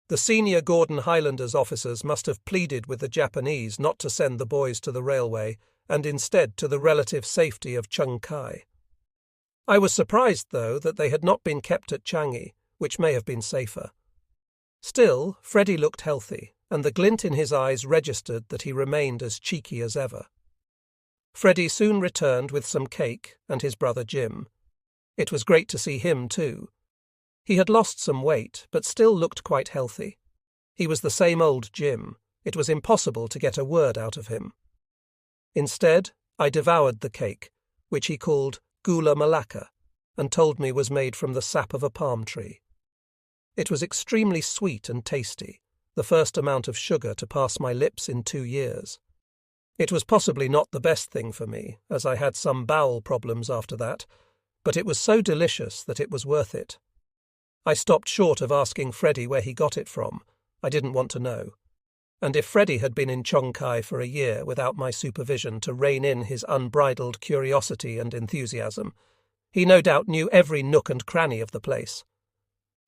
S1: The senior Gordon Highlanders officers must have pleaded with the Japanese not to send the boys to the railway, and instead to the relative safety of Chung Kai. I was surprised, though, that they had not been kept at Changi, which may have been safer. Still, Freddie looked healthy, and the glint in his eyes registered that he remained as cheeky as ever. Freddie soon returned with some cake and his brother Jim. It was great to see him, too. He had lost some weight, but still looked quite healthy. He was the same old Jim. It was impossible to get a word out of him. Instead, I devoured the cake, which he called gula melaka, and told me was made from the sap of a palm tree. It was extremely sweet and tasty, the first amount of sugar to pass my lips in 2 years. It was possibly not the best thing for me, as I had some bowel problems after that, but it was so delicious that it was worth it. I stopped short of asking Freddie where he got it from. I didn't want to know. And if Freddie had been in Chung Kai for a year without my supervision to rein in his unbridled curiosity and enthusiasm, he no doubt knew every nook and cranny of the place.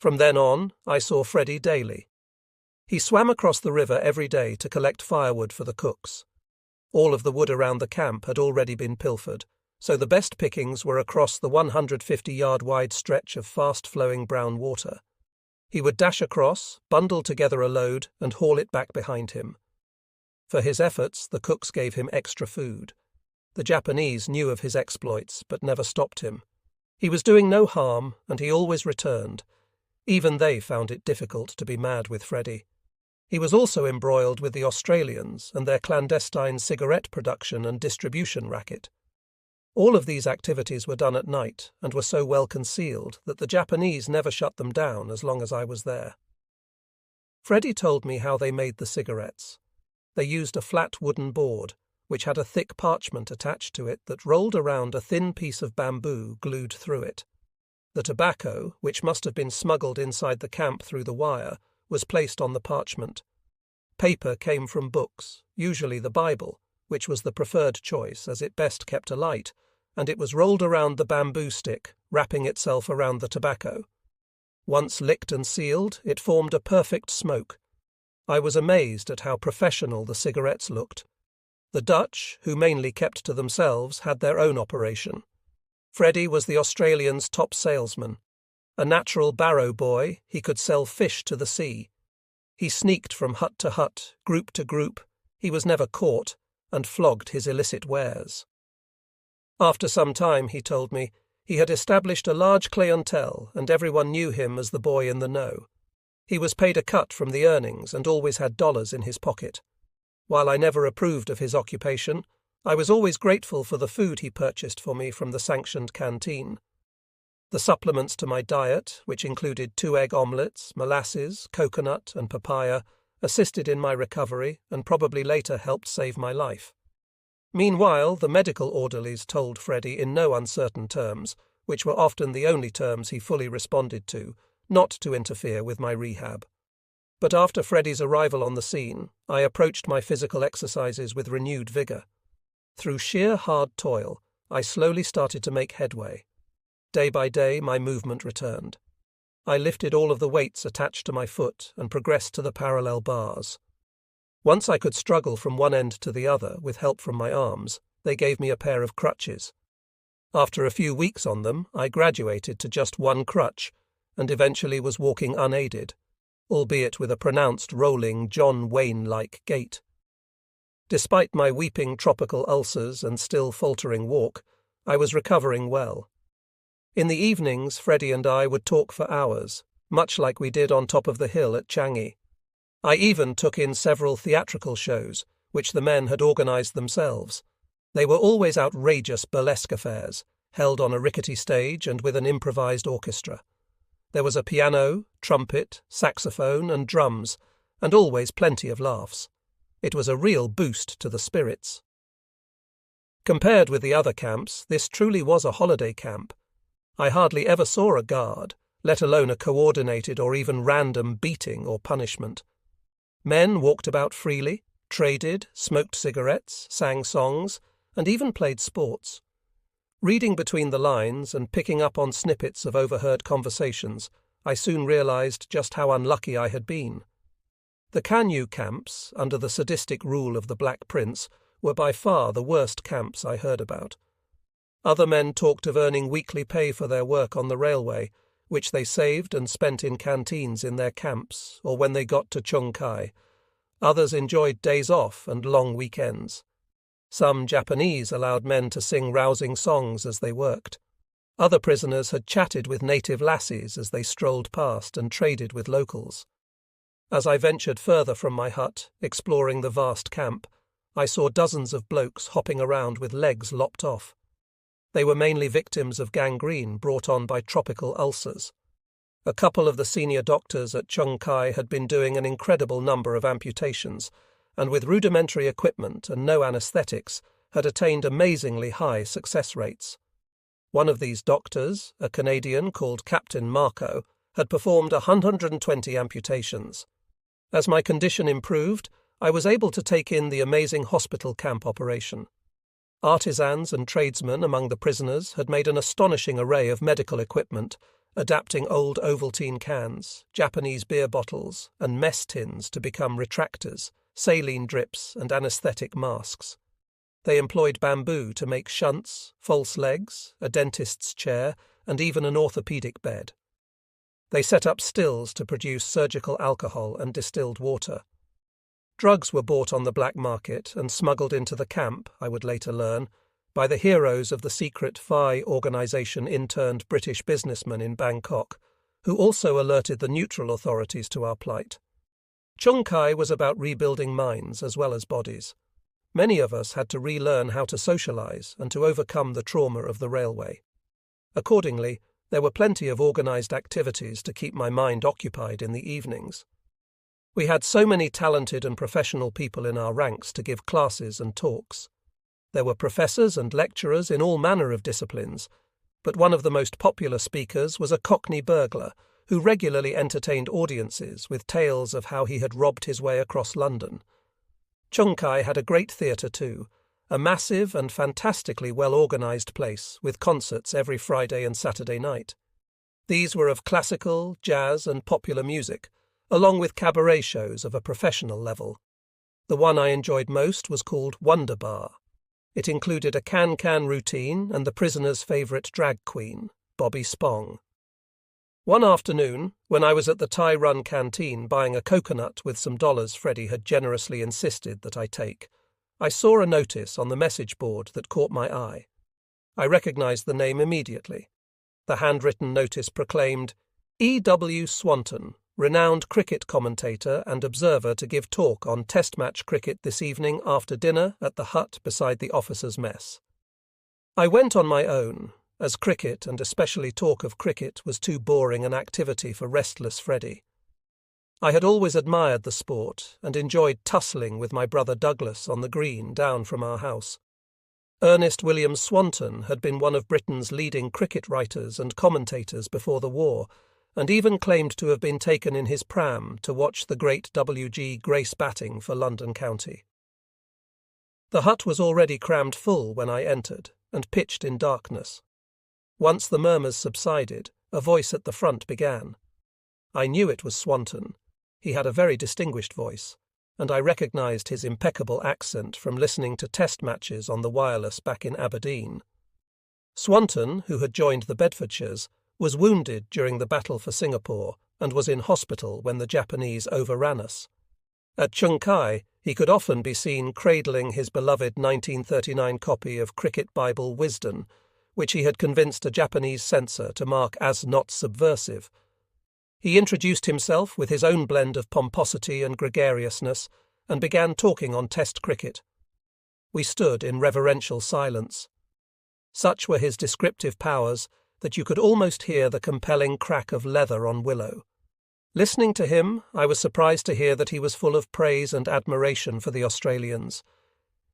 S1: From then on, I saw Freddie daily. He swam across the river every day to collect firewood for the cooks. All of the wood around the camp had already been pilfered, so the best pickings were across the 150-yard-wide stretch of fast-flowing brown water. He would dash across, bundle together a load, and haul it back behind him. For his efforts, the cooks gave him extra food. The Japanese knew of his exploits, but never stopped him. He was doing no harm, and he always returned. Even they found it difficult to be mad with Freddie. He was also embroiled with the Australians and their clandestine cigarette production and distribution racket. All of these activities were done at night and were so well concealed that the Japanese never shut them down as long as I was there. Freddie told me how they made the cigarettes. They used a flat wooden board, which had a thick parchment attached to it that rolled around a thin piece of bamboo glued through it. The tobacco, which must have been smuggled inside the camp through the wire, was placed on the parchment. Paper came from books, usually the Bible, which was the preferred choice as it best kept alight, and it was rolled around the bamboo stick, wrapping itself around the tobacco. Once licked and sealed, it formed a perfect smoke. I was amazed at how professional the cigarettes looked. The Dutch, who mainly kept to themselves, had their own operation. Freddie was the Australians' top salesman. A natural barrow boy, he could sell fish to the sea. He sneaked from hut to hut, group to group. He was never caught, and flogged his illicit wares. After some time, he told me, he had established a large clientele, and everyone knew him as the boy in the know. He was paid a cut from the earnings and always had dollars in his pocket. While I never approved of his occupation, I was always grateful for the food he purchased for me from the sanctioned canteen. The supplements to my diet, which included 2 egg omelettes, molasses, coconut, and papaya, assisted in my recovery and probably later helped save my life. Meanwhile, the medical orderlies told Freddie in no uncertain terms, which were often the only terms he fully responded to, not to interfere with my rehab. But after Freddie's arrival on the scene, I approached my physical exercises with renewed vigor. Through sheer hard toil, I slowly started to make headway. Day by day, my movement returned. I lifted all of the weights attached to my foot and progressed to the parallel bars. Once I could struggle from one end to the other with help from my arms, they gave me a pair of crutches. After a few weeks on them, I graduated to just one crutch and eventually was walking unaided, albeit with a pronounced rolling John Wayne-like gait. Despite my weeping tropical ulcers and still faltering walk, I was recovering well. In the evenings, Freddie and I would talk for hours, much like we did on top of the hill at Changi. I even took in several theatrical shows, which the men had organised themselves. They were always outrageous burlesque affairs, held on a rickety stage and with an improvised orchestra. There was a piano, trumpet, saxophone and drums, and always plenty of laughs. It was a real boost to the spirits. Compared with the other camps, this truly was a holiday camp. I hardly ever saw a guard, let alone a coordinated or even random beating or punishment. Men walked about freely, traded, smoked cigarettes, sang songs, and even played sports. Reading between the lines and picking up on snippets of overheard conversations, I soon realized just how unlucky I had been. The Kanyu camps, under the sadistic rule of the Black Prince, were by far the worst camps I heard about. Other men talked of earning weekly pay for their work on the railway, which they saved and spent in canteens in their camps or when they got to Chung Kai. Others enjoyed days off and long weekends. Some Japanese allowed men to sing rousing songs as they worked. Other prisoners had chatted with native lassies as they strolled past and traded with locals. As I ventured further from my hut, exploring the vast camp, I saw dozens of blokes hopping around with legs lopped off. They were mainly victims of gangrene brought on by tropical ulcers. A couple of the senior doctors at Chung Kai had been doing an incredible number of amputations, and with rudimentary equipment and no anaesthetics, had attained amazingly high success rates. One of these doctors, a Canadian called Captain Marco, had performed 120 amputations. As my condition improved, I was able to take in the amazing hospital camp operation. Artisans and tradesmen among the prisoners had made an astonishing array of medical equipment, adapting old Ovaltine cans, Japanese beer bottles, and mess tins to become retractors, saline drips, and anaesthetic masks. They employed bamboo to make shunts, false legs, a dentist's chair, and even an orthopaedic bed. They set up stills to produce surgical alcohol and distilled water. Drugs were bought on the black market and smuggled into the camp, I would later learn, by the heroes of the secret FI organisation interned British businessmen in Bangkok, who also alerted the neutral authorities to our plight. Chung Kai was about rebuilding minds as well as bodies. Many of us had to relearn how to socialise and to overcome the trauma of the railway. Accordingly, there were plenty of organised activities to keep my mind occupied in the evenings. We had so many talented and professional people in our ranks to give classes and talks. There were professors and lecturers in all manner of disciplines, but one of the most popular speakers was a Cockney burglar who regularly entertained audiences with tales of how he had robbed his way across London. Chung Kai had a great theatre too, a massive and fantastically well-organised place with concerts every Friday and Saturday night. These were of classical, jazz and popular music, along with cabaret shows of a professional level. The one I enjoyed most was called Wonder Bar. It included a can-can routine and the prisoner's favourite drag queen, Bobby Spong. One afternoon, when I was at the Thai Run canteen buying a coconut with some dollars Freddie had generously insisted that I take, I saw a notice on the message board that caught my eye. I recognised the name immediately. The handwritten notice proclaimed, E.W. Swanton, renowned cricket commentator and observer, to give talk on Test match cricket this evening after dinner at the hut beside the officers' mess. I went on my own, as cricket and especially talk of cricket was too boring an activity for restless Freddie. I had always admired the sport and enjoyed tussling with my brother Douglas on the green down from our house. Ernest William Swanton had been one of Britain's leading cricket writers and commentators before the war, and even claimed to have been taken in his pram to watch the great W.G. Grace batting for London County. The hut was already crammed full when I entered, and pitched in darkness. Once the murmurs subsided, a voice at the front began. I knew it was Swanton. He had a very distinguished voice, and I recognised his impeccable accent from listening to test matches on the wireless back in Aberdeen. Swanton, who had joined the Bedfordshires, was wounded during the battle for Singapore and was in hospital when the Japanese overran us. At Chung Kai, he could often be seen cradling his beloved 1939 copy of Cricket Bible Wisden, which he had convinced a Japanese censor to mark as not subversive. He introduced himself with his own blend of pomposity and gregariousness and began talking on Test cricket. We stood in reverential silence. Such were his descriptive powers that you could almost hear the compelling crack of leather on willow. Listening to him, I was surprised to hear that he was full of praise and admiration for the Australians.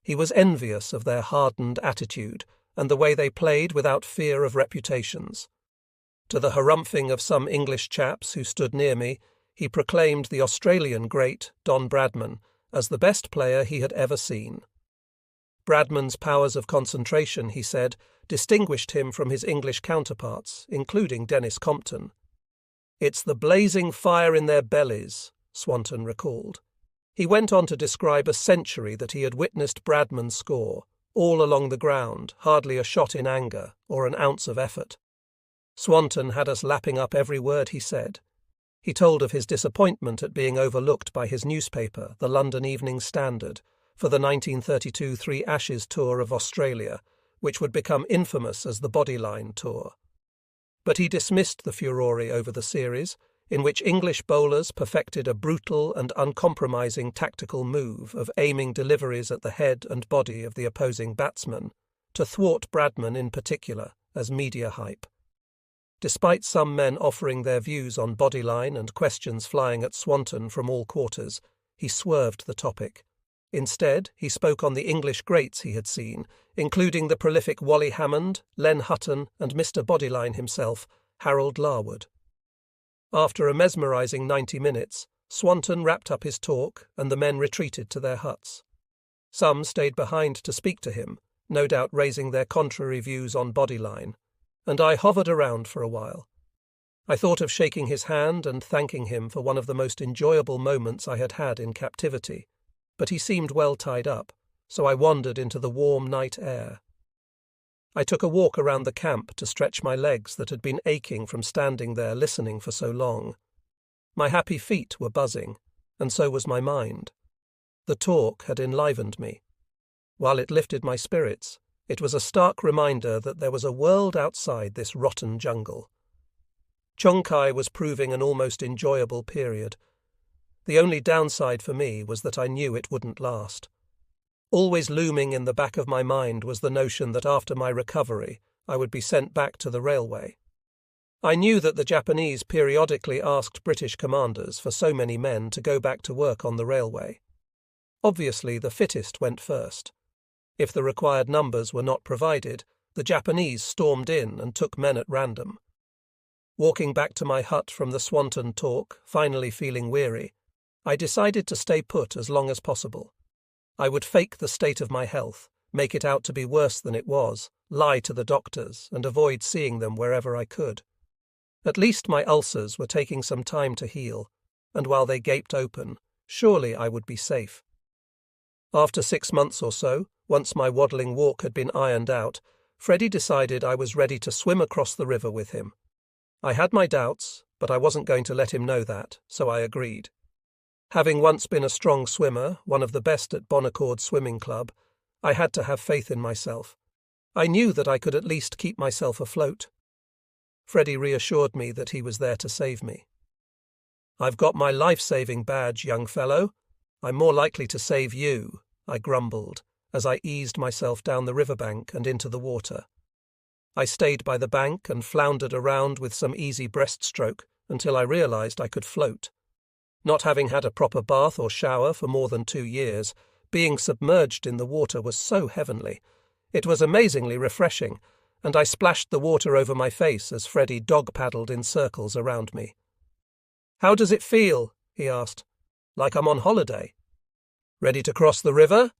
S1: He was envious of their hardened attitude and the way they played without fear of reputations. To the harumphing of some English chaps who stood near me, he proclaimed the Australian great, Don Bradman, as the best player he had ever seen. Bradman's powers of concentration, he said, distinguished him from his English counterparts, including Dennis Compton. "It's the blazing fire in their bellies," Swanton recalled. He went on to describe a century that he had witnessed Bradman score, all along the ground, hardly a shot in anger or an ounce of effort. Swanton had us lapping up every word he said. He told of his disappointment at being overlooked by his newspaper, the London Evening Standard, for the 1932 Three Ashes tour of Australia, which would become infamous as the Bodyline tour. But he dismissed the furore over the series, in which English bowlers perfected a brutal and uncompromising tactical move of aiming deliveries at the head and body of the opposing batsman, to thwart Bradman in particular, as media hype. Despite some men offering their views on Bodyline and questions flying at Swanton from all quarters, he swerved the topic. Instead, he spoke on the English greats he had seen, including the prolific Wally Hammond, Len Hutton, and Mr. Bodyline himself, Harold Larwood. After a mesmerising 90 minutes, Swanton wrapped up his talk and the men retreated to their huts. Some stayed behind to speak to him, no doubt raising their contrary views on Bodyline, and I hovered around for a while. I thought of shaking his hand and thanking him for one of the most enjoyable moments I had had in captivity, but he seemed well tied up, so I wandered into the warm night air. I took a walk around the camp to stretch my legs that had been aching from standing there listening for so long. My happy feet were buzzing, and so was my mind. The talk had enlivened me. While it lifted my spirits, it was a stark reminder that there was a world outside this rotten jungle. Chongkai was proving an almost enjoyable period. The only downside for me was that I knew it wouldn't last. Always looming in the back of my mind was the notion that after my recovery I would be sent back to the railway. I knew that the Japanese periodically asked British commanders for so many men to go back to work on the railway. Obviously, the fittest went first. If the required numbers were not provided, the Japanese stormed in and took men at random. Walking back to my hut from the Swanton talk, finally feeling weary, I decided to stay put as long as possible. I would fake the state of my health, make it out to be worse than it was, lie to the doctors, and avoid seeing them wherever I could. At least my ulcers were taking some time to heal, and while they gaped open, surely I would be safe. After 6 months or so, once my waddling walk had been ironed out, Freddie decided I was ready to swim across the river with him. I had my doubts, but I wasn't going to let him know that, so I agreed. Having once been a strong swimmer, one of the best at Bonaccord Swimming Club, I had to have faith in myself. I knew that I could at least keep myself afloat. Freddie reassured me that he was there to save me. "I've got my life-saving badge, young fellow. I'm more likely to save you," I grumbled, as I eased myself down the riverbank and into the water. I stayed by the bank and floundered around with some easy breaststroke until I realized I could float. Not having had a proper bath or shower for more than 2 years, being submerged in the water was so heavenly. It was amazingly refreshing, and I splashed the water over my face as Freddie dog-paddled in circles around me. "How does it feel?" he asked. "Like I'm on holiday." "Ready to cross the river?"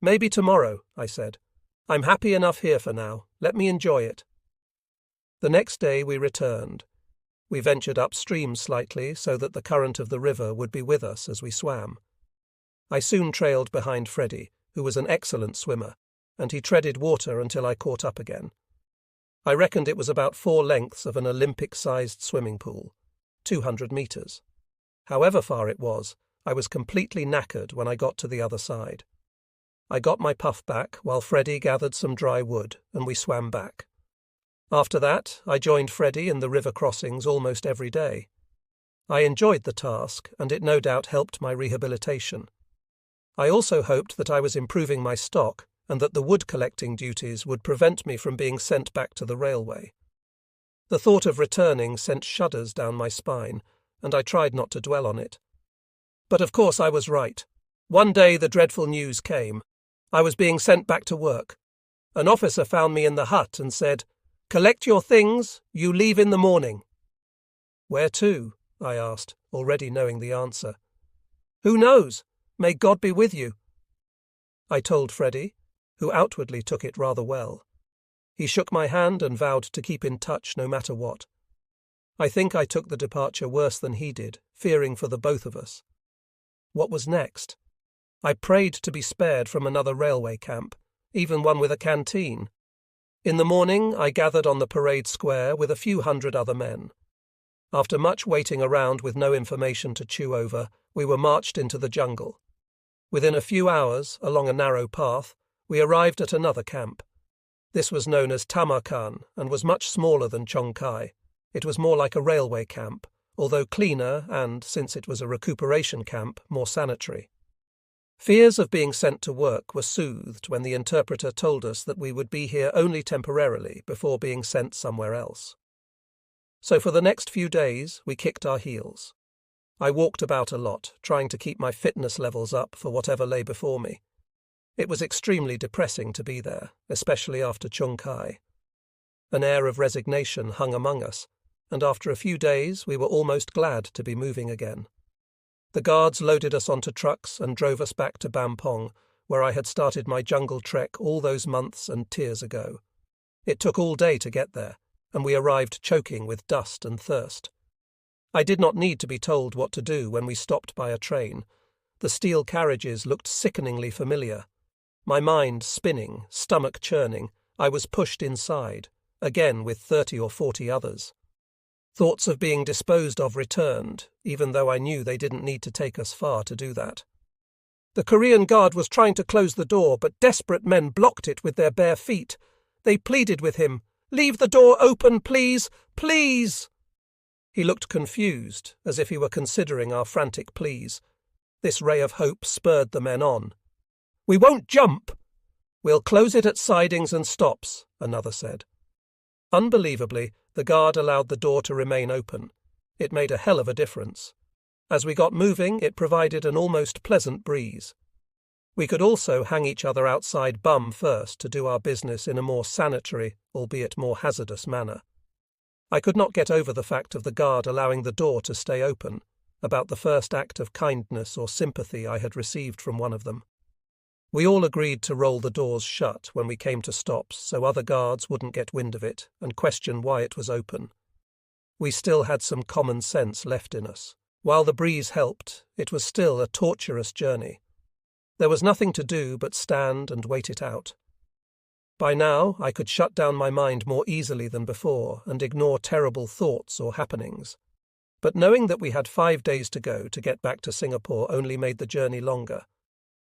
S1: "Maybe tomorrow," I said. "I'm happy enough here for now. Let me enjoy it." The next day we returned. We ventured upstream slightly so that the current of the river would be with us as we swam. I soon trailed behind Freddie, who was an excellent swimmer, and he treaded water until I caught up again. I reckoned it was about 4 lengths of an Olympic-sized swimming pool, 200 metres. However far it was, I was completely knackered when I got to the other side. I got my puff back while Freddie gathered some dry wood, and we swam back. After that, I joined Freddie in the river crossings almost every day. I enjoyed the task, and it no doubt helped my rehabilitation. I also hoped that I was improving my stock and that the wood-collecting duties would prevent me from being sent back to the railway. The thought of returning sent shudders down my spine, and I tried not to dwell on it. But of course I was right. One day the dreadful news came. I was being sent back to work. An officer found me in the hut and said, "Collect your things, you leave in the morning." "Where to?" I asked, already knowing the answer. "Who knows? May God be with you." I told Freddie, who outwardly took it rather well. He shook my hand and vowed to keep in touch no matter what. I think I took the departure worse than he did, fearing for the both of us. What was next? I prayed to be spared from another railway camp, even one with a canteen. In the morning I gathered on the parade square with a few hundred other men. After much waiting around with no information to chew over, we were marched into the jungle. Within a few hours, along a narrow path, we arrived at another camp. This was known as Tamarkan and was much smaller than Chongkai. It was more like a railway camp, although cleaner and, since it was a recuperation camp, more sanitary. Fears of being sent to work were soothed when the interpreter told us that we would be here only temporarily before being sent somewhere else. So for the next few days we kicked our heels. I walked about a lot, trying to keep my fitness levels up for whatever lay before me. It was extremely depressing to be there, especially after Chongkai. An air of resignation hung among us, and after a few days we were almost glad to be moving again. The guards loaded us onto trucks and drove us back to Bampong, where I had started my jungle trek all those months and tears ago. It took all day to get there, and we arrived choking with dust and thirst. I did not need to be told what to do when we stopped by a train. The steel carriages looked sickeningly familiar. My mind spinning, stomach churning, I was pushed inside, again with 30 or 40 others. Thoughts of being disposed of returned, even though I knew they didn't need to take us far to do that. The Korean guard was trying to close the door, but desperate men blocked it with their bare feet. They pleaded with him, "Leave the door open, please, please!" He looked confused, as if he were considering our frantic pleas. This ray of hope spurred the men on. "We won't jump!" "We'll close it at sidings and stops," another said. Unbelievably, the guard allowed the door to remain open. It made a hell of a difference. As we got moving, it provided an almost pleasant breeze. We could also hang each other outside Bum first to do our business in a more sanitary, albeit more hazardous manner. I could not get over the fact of the guard allowing the door to stay open, about the first act of kindness or sympathy I had received from one of them. We all agreed to roll the doors shut when we came to stops so other guards wouldn't get wind of it and question why it was open. We still had some common sense left in us. While the breeze helped, it was still a torturous journey. There was nothing to do but stand and wait it out. By now, I could shut down my mind more easily than before and ignore terrible thoughts or happenings. But knowing that we had 5 days to go to get back to Singapore only made the journey longer.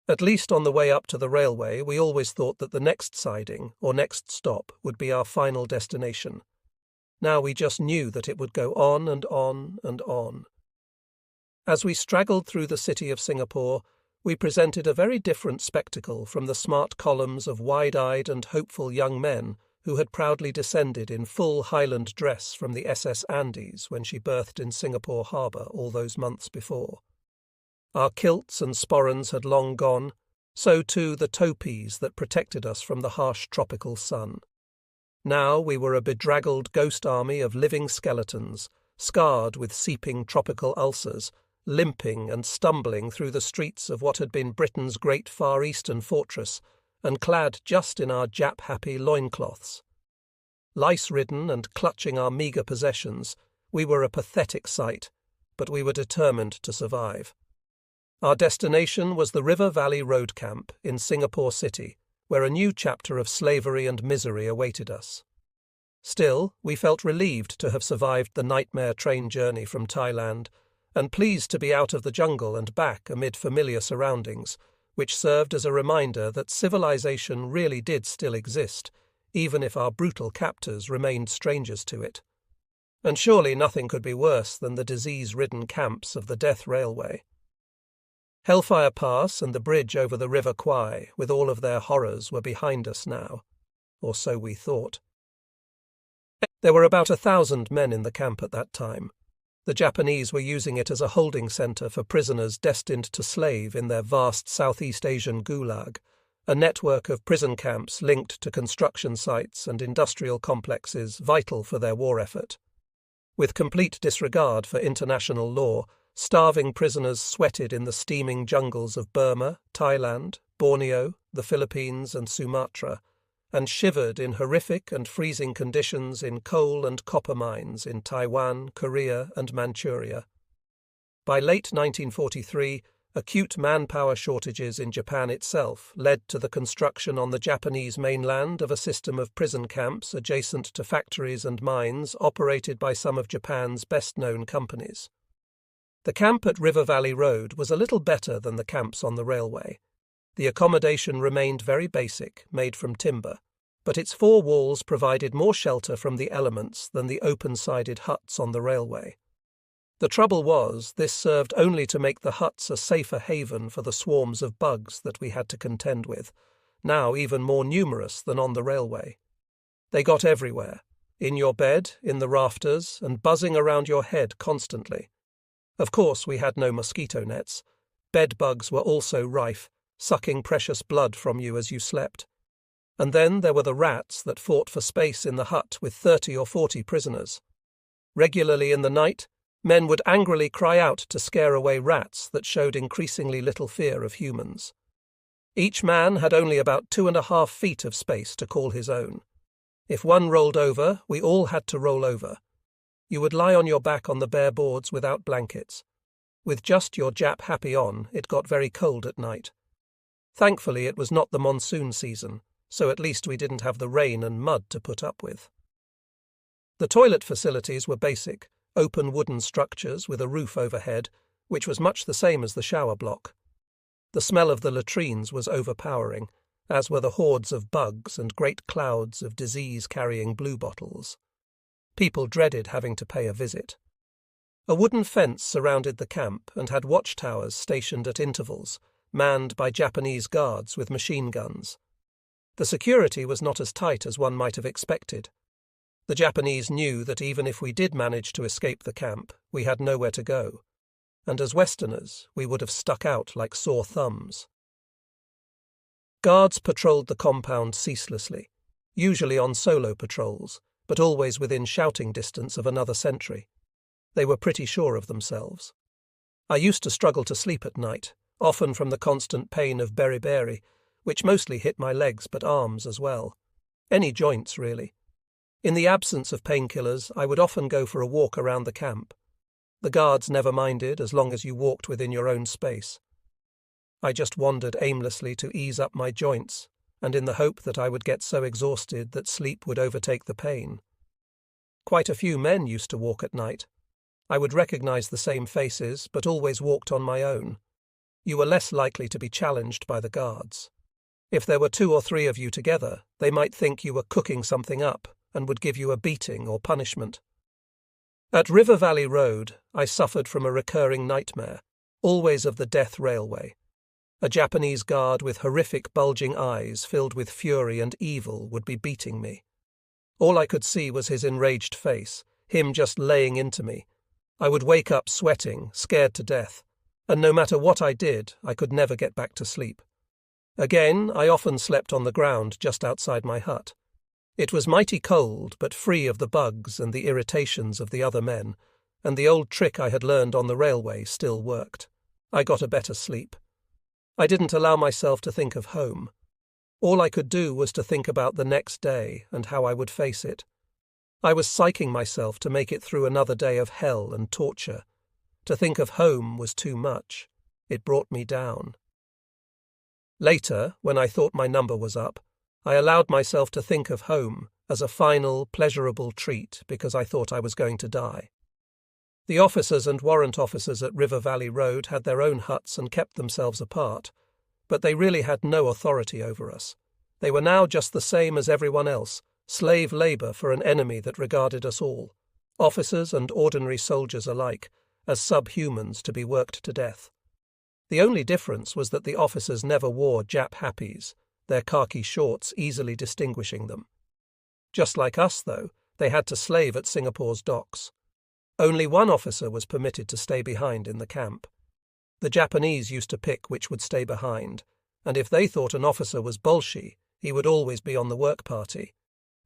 S1: At least on the way up to the railway, we always thought that the next siding or next stop would be our final destination. Now we just knew that it would go on and on and on. As we straggled through the city of Singapore, we presented a very different spectacle from the smart columns of wide-eyed and hopeful young men who had proudly descended in full Highland dress from the SS Andes when she berthed in Singapore harbour all those months before. Our kilts and sporrans had long gone, so too the topies that protected us from the harsh tropical sun. Now we were a bedraggled ghost army of living skeletons, scarred with seeping tropical ulcers, limping and stumbling through the streets of what had been Britain's great Far Eastern fortress, and clad just in our Jap-happy loincloths. Lice-ridden and clutching our meagre possessions, we were a pathetic sight, but we were determined to survive. Our destination was the River Valley Road Camp in Singapore City, where a new chapter of slavery and misery awaited us. Still, we felt relieved to have survived the nightmare train journey from Thailand, and pleased to be out of the jungle and back amid familiar surroundings, which served as a reminder that civilization really did still exist, even if our brutal captors remained strangers to it. And surely nothing could be worse than the disease-ridden camps of the Death Railway. Hellfire Pass and the bridge over the River Kwai, with all of their horrors, were behind us now, or so we thought. There were about 1,000 men in the camp at that time. The Japanese were using it as a holding centre for prisoners destined to slave in their vast Southeast Asian gulag, a network of prison camps linked to construction sites and industrial complexes vital for their war effort. With complete disregard for international law, starving prisoners sweated in the steaming jungles of Burma, Thailand, Borneo, the Philippines and Sumatra, and shivered in horrific and freezing conditions in coal and copper mines in Taiwan, Korea and Manchuria. By late 1943, acute manpower shortages in Japan itself led to the construction on the Japanese mainland of a system of prison camps adjacent to factories and mines operated by some of Japan's best-known companies. The camp at River Valley Road was a little better than the camps on the railway. The accommodation remained very basic, made from timber, but its four walls provided more shelter from the elements than the open-sided huts on the railway. The trouble was, this served only to make the huts a safer haven for the swarms of bugs that we had to contend with, now even more numerous than on the railway. They got everywhere, in your bed, in the rafters, and buzzing around your head constantly. Of course, we had no mosquito nets. Bed bugs were also rife, sucking precious blood from you as you slept. And then there were the rats that fought for space in the hut with 30 or 40 prisoners. Regularly in the night, men would angrily cry out to scare away rats that showed increasingly little fear of humans. Each man had only about 2.5 feet of space to call his own. If one rolled over, we all had to roll over. You would lie on your back on the bare boards without blankets. With just your Jap happy on, it got very cold at night. Thankfully, it was not the monsoon season, so at least we didn't have the rain and mud to put up with. The toilet facilities were basic, open wooden structures with a roof overhead, which was much the same as the shower block. The smell of the latrines was overpowering, as were the hordes of bugs and great clouds of disease-carrying bluebottles. People dreaded having to pay a visit. A wooden fence surrounded the camp and had watchtowers stationed at intervals, manned by Japanese guards with machine guns. The security was not as tight as one might have expected. The Japanese knew that even if we did manage to escape the camp, we had nowhere to go, and as Westerners we would have stuck out like sore thumbs. Guards patrolled the compound ceaselessly, usually on solo patrols, but always within shouting distance of another sentry. They were pretty sure of themselves. I used to struggle to sleep at night, often from the constant pain of beriberi, which mostly hit my legs but arms as well. Any joints, really. In the absence of painkillers, I would often go for a walk around the camp. The guards never minded as long as you walked within your own space. I just wandered aimlessly to ease up my joints, and in the hope that I would get so exhausted that sleep would overtake the pain. Quite a few men used to walk at night. I would recognize the same faces, but always walked on my own. You were less likely to be challenged by the guards. If there were 2 or 3 of you together, they might think you were cooking something up and would give you a beating or punishment. At River Valley Road, I suffered from a recurring nightmare, always of the Death Railway. A Japanese guard with horrific bulging eyes filled with fury and evil would be beating me. All I could see was his enraged face, him just laying into me. I would wake up sweating, scared to death, and no matter what I did, I could never get back to sleep. Again, I often slept on the ground just outside my hut. It was mighty cold, but free of the bugs and the irritations of the other men, and the old trick I had learned on the railway still worked. I got a better sleep. I didn't allow myself to think of home. All I could do was to think about the next day and how I would face it. I was psyching myself to make it through another day of hell and torture. To think of home was too much. It brought me down. Later, when I thought my number was up, I allowed myself to think of home as a final, pleasurable treat because I thought I was going to die. The officers and warrant officers at River Valley Road had their own huts and kept themselves apart, but they really had no authority over us. They were now just the same as everyone else, slave labour for an enemy that regarded us all, officers and ordinary soldiers alike, as subhumans to be worked to death. The only difference was that the officers never wore Jap happies, their khaki shorts easily distinguishing them. Just like us, though, they had to slave at Singapore's docks. Only one officer was permitted to stay behind in the camp. The Japanese used to pick which would stay behind, and if they thought an officer was bolshy, he would always be on the work party.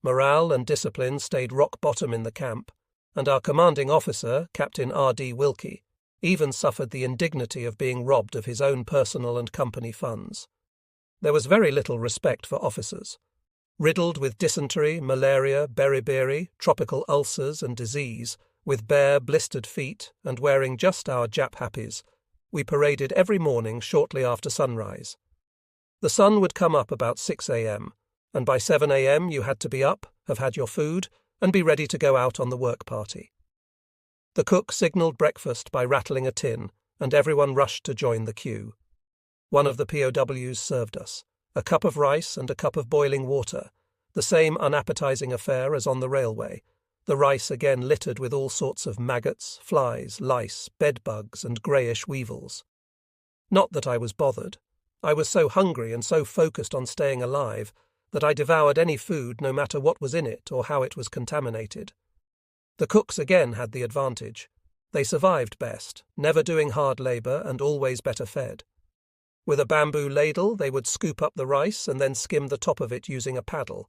S1: Morale and discipline stayed rock bottom in the camp, and our commanding officer, Captain R.D. Wilkie, even suffered the indignity of being robbed of his own personal and company funds. There was very little respect for officers. Riddled with dysentery, malaria, beriberi, tropical ulcers and disease, with bare, blistered feet, and wearing just our Jap happies, we paraded every morning shortly after sunrise. The sun would come up about 6 a.m., and by 7 a.m. you had to be up, have had your food, and be ready to go out on the work party. The cook signalled breakfast by rattling a tin, and everyone rushed to join the queue. One of the POWs served us, a cup of rice and a cup of boiling water, the same unappetizing affair as on the railway, the rice again littered with all sorts of maggots, flies, lice, bedbugs, and greyish weevils. Not that I was bothered. I was so hungry and so focused on staying alive that I devoured any food no matter what was in it or how it was contaminated. The cooks again had the advantage. They survived best, never doing hard labour and always better fed. With a bamboo ladle they would scoop up the rice and then skim the top of it using a paddle.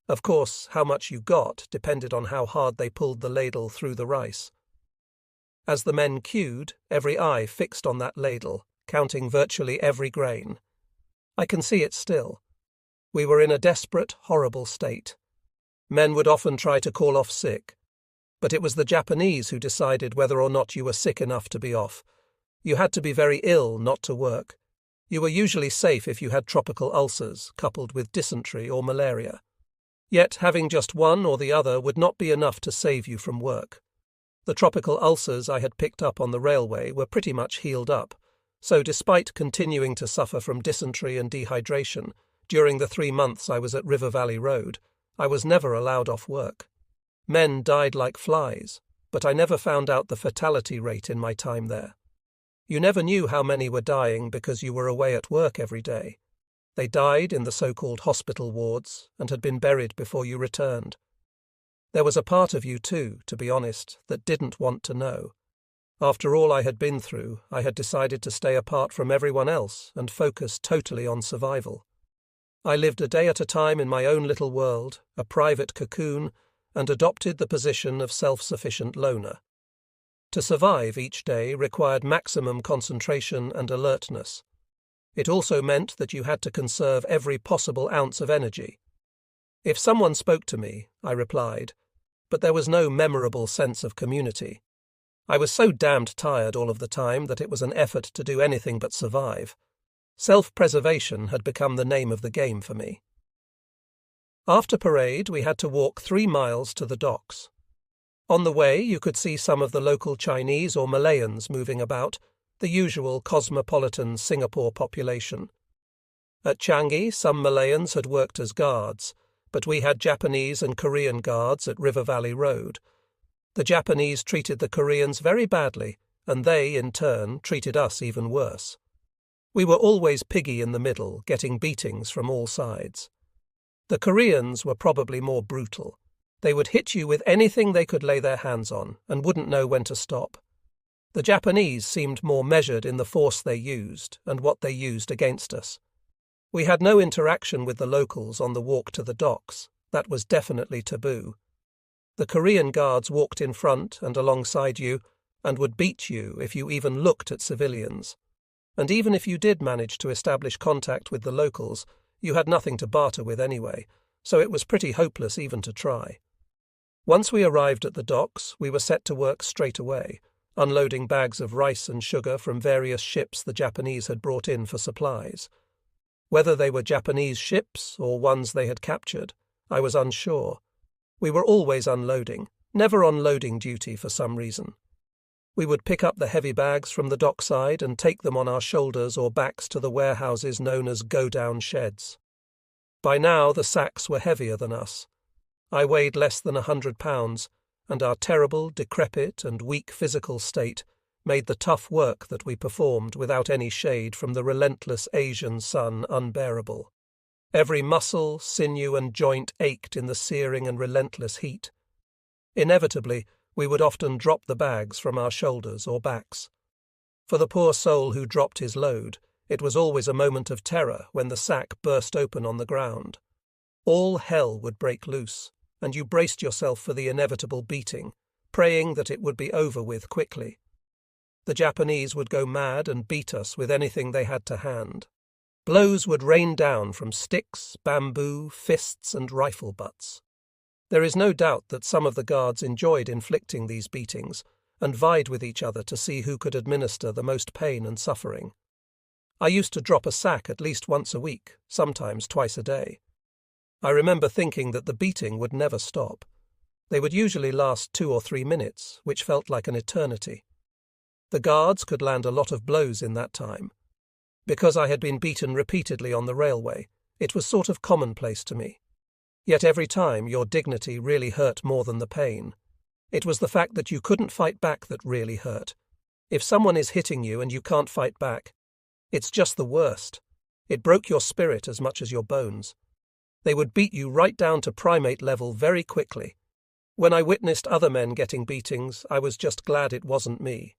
S1: Of course, how much you got depended on how hard they pulled the ladle through the rice. As the men queued, every eye fixed on that ladle, counting virtually every grain. I can see it still. We were in a desperate, horrible state. Men would often try to call off sick, but it was the Japanese who decided whether or not you were sick enough to be off. You had to be very ill not to work. You were usually safe if you had tropical ulcers, coupled with dysentery or malaria. Yet having just one or the other would not be enough to save you from work. The tropical ulcers I had picked up on the railway were pretty much healed up, so despite continuing to suffer from dysentery and dehydration during the 3 months I was at River Valley Road, I was never allowed off work. Men died like flies, but I never found out the fatality rate in my time there. You never knew how many were dying because you were away at work every day. They died in the so-called hospital wards and had been buried before you returned. There was a part of you too, to be honest, that didn't want to know. After all I had been through, I had decided to stay apart from everyone else and focus totally on survival. I lived a day at a time in my own little world, a private cocoon, and adopted the position of self-sufficient loner. To survive each day required maximum concentration and alertness. It also meant that you had to conserve every possible ounce of energy. If someone spoke to me, I replied, but there was no memorable sense of community. I was so damned tired all of the time that it was an effort to do anything but survive. Self-preservation had become the name of the game for me. After parade, we had to walk 3 miles to the docks. On the way, you could see some of the local Chinese or Malayans moving about, the usual cosmopolitan Singapore population. At Changi, some Malayans had worked as guards, but we had Japanese and Korean guards at River Valley Road. The Japanese treated the Koreans very badly, and they, in turn, treated us even worse. We were always piggy in the middle, getting beatings from all sides. The Koreans were probably more brutal. They would hit you with anything they could lay their hands on, and wouldn't know when to stop. The Japanese seemed more measured in the force they used, and what they used against us. We had no interaction with the locals on the walk to the docks. That was definitely taboo. The Korean guards walked in front and alongside you, and would beat you if you even looked at civilians. And even if you did manage to establish contact with the locals, you had nothing to barter with anyway, so it was pretty hopeless even to try. Once we arrived at the docks, we were set to work straight away, unloading bags of rice and sugar from various ships the Japanese had brought in for supplies. Whether they were Japanese ships or ones they had captured, I was unsure. We were always unloading, never on loading duty for some reason. We would pick up the heavy bags from the dockside and take them on our shoulders or backs to the warehouses known as go-down sheds. By now the sacks were heavier than us. I weighed less than 100 pounds, and our terrible, decrepit and weak physical state made the tough work that we performed without any shade from the relentless Asian sun unbearable. Every muscle, sinew and joint ached in the searing and relentless heat. Inevitably, we would often drop the bags from our shoulders or backs. For the poor soul who dropped his load, it was always a moment of terror when the sack burst open on the ground. All hell would break loose, and you braced yourself for the inevitable beating, praying that it would be over with quickly. The Japanese would go mad and beat us with anything they had to hand. Blows would rain down from sticks, bamboo, fists and rifle butts. There is no doubt that some of the guards enjoyed inflicting these beatings and vied with each other to see who could administer the most pain and suffering. I used to drop a sack at least once a week, sometimes twice a day. I remember thinking that the beating would never stop. They would usually last 2 or 3 minutes, which felt like an eternity. The guards could land a lot of blows in that time. Because I had been beaten repeatedly on the railway, it was sort of commonplace to me. Yet every time your dignity really hurt more than the pain. It was the fact that you couldn't fight back that really hurt. If someone is hitting you and you can't fight back, it's just the worst. It broke your spirit as much as your bones. They would beat you right down to primate level very quickly. When I witnessed other men getting beatings, I was just glad it wasn't me.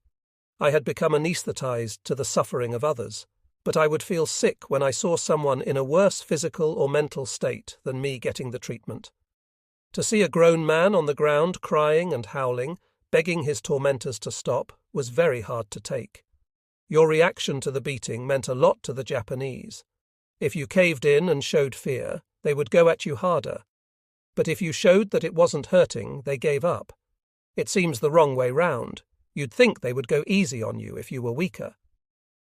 S1: I had become anaesthetized to the suffering of others, but I would feel sick when I saw someone in a worse physical or mental state than me getting the treatment. To see a grown man on the ground crying and howling, begging his tormentors to stop, was very hard to take. Your reaction to the beating meant a lot to the Japanese. If you caved in and showed fear, they would go at you harder. But if you showed that it wasn't hurting, they gave up. It seems the wrong way round. You'd think they would go easy on you if you were weaker.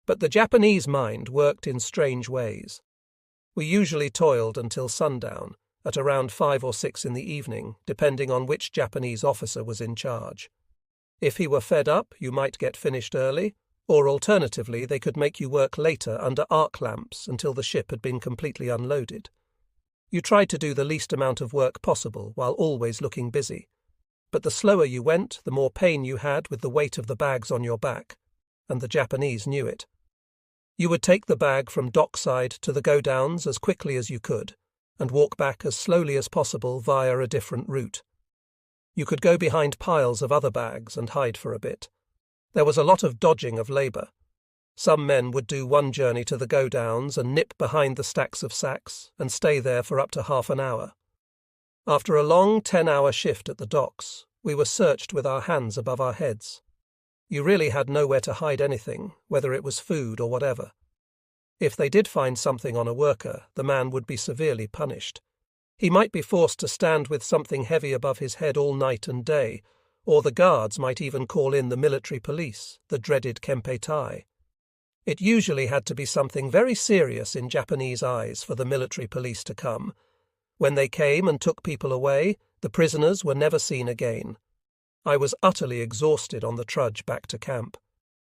S1: But the Japanese mind worked in strange ways. We usually toiled until sundown, at around 5 or 6 in the evening, depending on which Japanese officer was in charge. If he were fed up, you might get finished early, or alternatively they could make you work later under arc lamps until the ship had been completely unloaded. You tried to do the least amount of work possible while always looking busy, but the slower you went, the more pain you had with the weight of the bags on your back, and the Japanese knew it. You would take the bag from dockside to the go-downs as quickly as you could, and walk back as slowly as possible via a different route. You could go behind piles of other bags and hide for a bit. There was a lot of dodging of labour. Some men would do one journey to the go-downs and nip behind the stacks of sacks and stay there for up to half an hour. After a long 10-hour shift at the docks, we were searched with our hands above our heads. You really had nowhere to hide anything, whether it was food or whatever. If they did find something on a worker, the man would be severely punished. He might be forced to stand with something heavy above his head all night and day, or the guards might even call in the military police, the dreaded kempeitai. It usually had to be something very serious in Japanese eyes for the military police to come. When they came and took people away, the prisoners were never seen again. I was utterly exhausted on the trudge back to camp.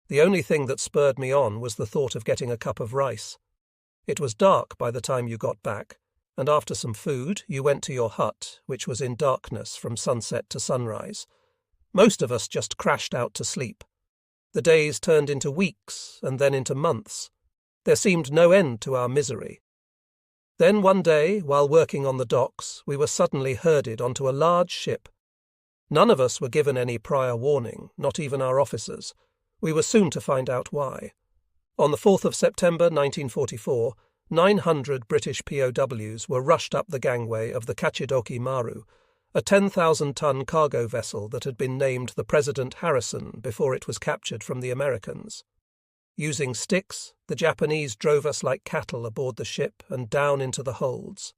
S1: The only thing that spurred me on was the thought of getting a cup of rice. It was dark by the time you got back, and after some food you went to your hut, which was in darkness from sunset to sunrise. Most of us just crashed out to sleep. The days turned into weeks and then into months. There seemed no end to our misery. Then one day, while working on the docks, we were suddenly herded onto a large ship. None of us were given any prior warning, not even our officers. We were soon to find out why. On the 4th of September 1944, 900 British POWs were rushed up the gangway of the Kachidoki Maru, a 10,000-ton cargo vessel that had been named the President Harrison before it was captured from the Americans. Using sticks, the Japanese drove us like cattle aboard the ship and down into the holds.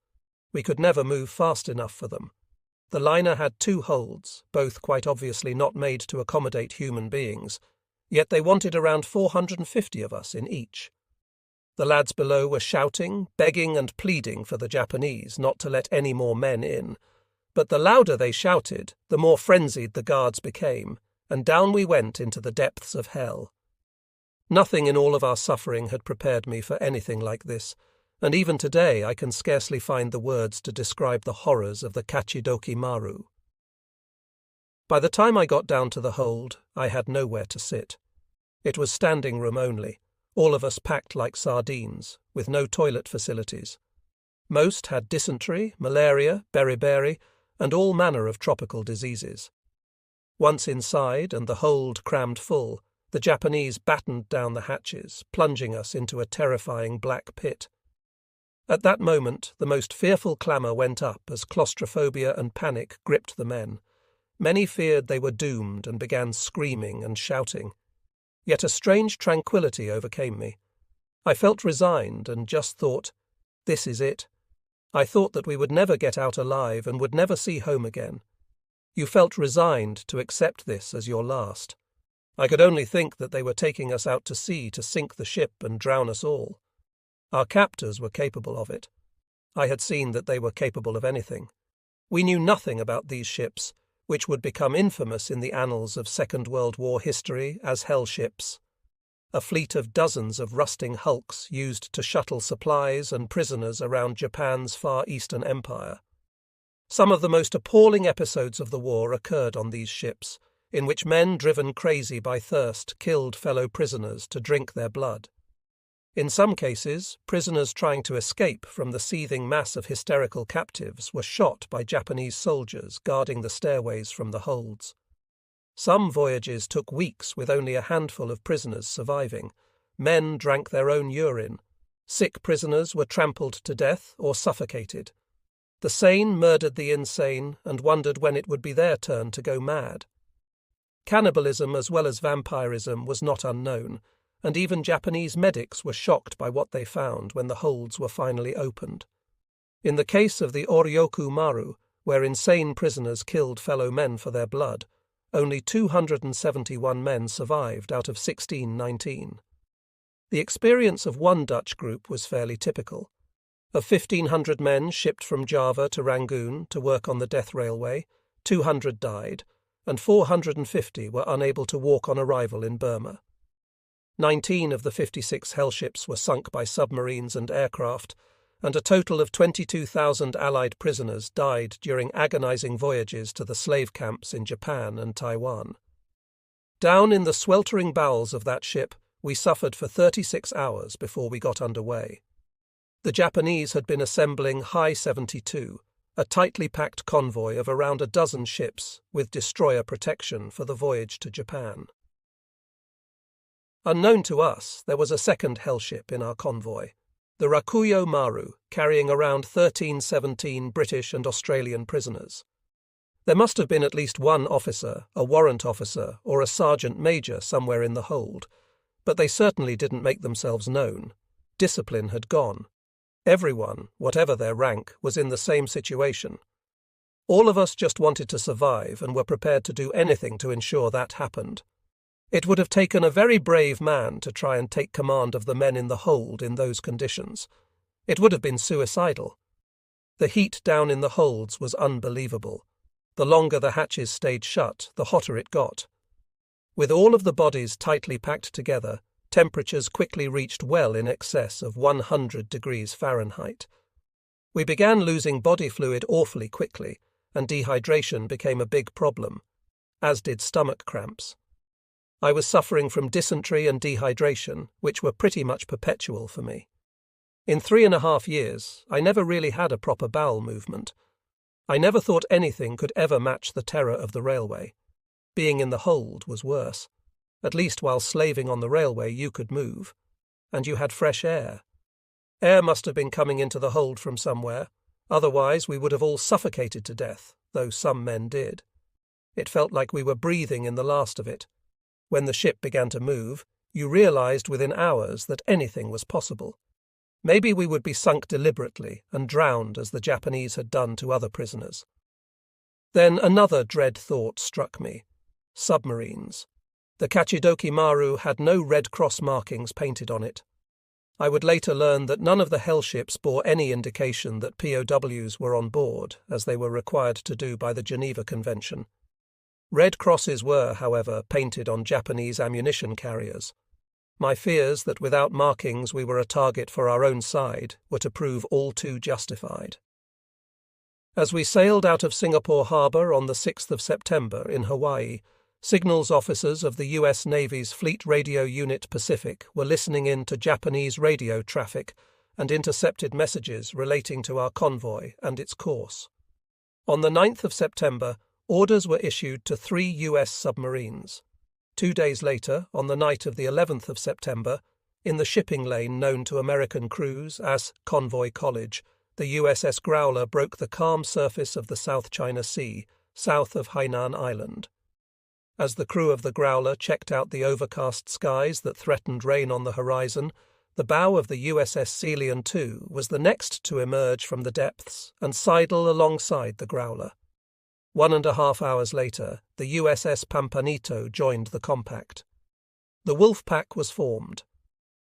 S1: We could never move fast enough for them. The liner had 2 holds, both quite obviously not made to accommodate human beings, yet they wanted around 450 of us in each. The lads below were shouting, begging and pleading for the Japanese not to let any more men in, but the louder they shouted, the more frenzied the guards became, and down we went into the depths of hell. Nothing in all of our suffering had prepared me for anything like this, and even today I can scarcely find the words to describe the horrors of the Kachidoki Maru. By the time I got down to the hold, I had nowhere to sit. It was standing room only, all of us packed like sardines, with no toilet facilities. Most had dysentery, malaria, beriberi, and all manner of tropical diseases. Once inside and the hold crammed full, the Japanese battened down the hatches, plunging us into a terrifying black pit. At that moment, the most fearful clamour went up as claustrophobia and panic gripped the men. Many feared they were doomed and began screaming and shouting. Yet a strange tranquillity overcame me. I felt resigned and just thought, this is it. I thought that we would never get out alive and would never see home again. You felt resigned to accept this as your last. I could only think that they were taking us out to sea to sink the ship and drown us all. Our captors were capable of it. I had seen that they were capable of anything. We knew nothing about these ships, which would become infamous in the annals of Second World War history as hell ships. A fleet of dozens of rusting hulks used to shuttle supplies and prisoners around Japan's Far Eastern Empire. Some of the most appalling episodes of the war occurred on these ships, in which men driven crazy by thirst killed fellow prisoners to drink their blood. In some cases, prisoners trying to escape from the seething mass of hysterical captives were shot by Japanese soldiers guarding the stairways from the holds. Some voyages took weeks with only a handful of prisoners surviving. Men drank their own urine. Sick prisoners were trampled to death or suffocated. The sane murdered the insane and wondered when it would be their turn to go mad. Cannibalism as well as vampirism was not unknown, and even Japanese medics were shocked by what they found when the holds were finally opened. In the case of the Oryoku Maru, where insane prisoners killed fellow men for their blood, only 271 men survived out of 1619. The experience of one Dutch group was fairly typical. Of 1,500 men shipped from Java to Rangoon to work on the death railway, 200 died, and 450 were unable to walk on arrival in Burma. 19 of the 56 hellships were sunk by submarines and aircraft, and a total of 22,000 Allied prisoners died during agonizing voyages to the slave camps in Japan and Taiwan. Down in the sweltering bowels of that ship, we suffered for 36 hours before we got underway. The Japanese had been assembling High 72, a tightly packed convoy of around a dozen ships with destroyer protection for the voyage to Japan. Unknown to us, there was a second hellship in our convoy, the Rakuyo Maru, carrying around 1317 British and Australian prisoners. There must have been at least one officer, a warrant officer, or a sergeant major somewhere in the hold, but they certainly didn't make themselves known. Discipline had gone. Everyone, whatever their rank, was in the same situation. All of us just wanted to survive and were prepared to do anything to ensure that happened. It would have taken a very brave man to try and take command of the men in the hold in those conditions. It would have been suicidal. The heat down in the holds was unbelievable. The longer the hatches stayed shut, the hotter it got. With all of the bodies tightly packed together, temperatures quickly reached well in excess of 100 degrees Fahrenheit. We began losing body fluid awfully quickly, and dehydration became a big problem, as did stomach cramps. I was suffering from dysentery and dehydration, which were pretty much perpetual for me. In 3.5 years, I never really had a proper bowel movement. I never thought anything could ever match the terror of the railway. Being in the hold was worse. At least while slaving on the railway you could move. And you had fresh air. Air must have been coming into the hold from somewhere, otherwise we would have all suffocated to death, though some men did. It felt like we were breathing in the last of it. When the ship began to move, you realized within hours that anything was possible. Maybe we would be sunk deliberately and drowned as the Japanese had done to other prisoners. Then another dread thought struck me. Submarines. The Kachidoki Maru had no Red Cross markings painted on it. I would later learn that none of the hellships bore any indication that POWs were on board, as they were required to do by the Geneva Convention. Red crosses were, however, painted on Japanese ammunition carriers. My fears that without markings we were a target for our own side were to prove all too justified. As we sailed out of Singapore Harbour on the 6th of September in Hawaii, signals officers of the U.S. Navy's Fleet Radio Unit Pacific were listening in to Japanese radio traffic and intercepted messages relating to our convoy and its course. On the 9th of September, orders were issued to 3 U.S. submarines. 2 days later, on the night of the 11th of September, in the shipping lane known to American crews as Convoy College, the USS Growler broke the calm surface of the South China Sea, south of Hainan Island. As the crew of the Growler checked out the overcast skies that threatened rain on the horizon, the bow of the USS Sealion II was the next to emerge from the depths and sidle alongside the Growler. 1.5 hours later, the USS Pampanito joined the compact. The Wolf Pack was formed.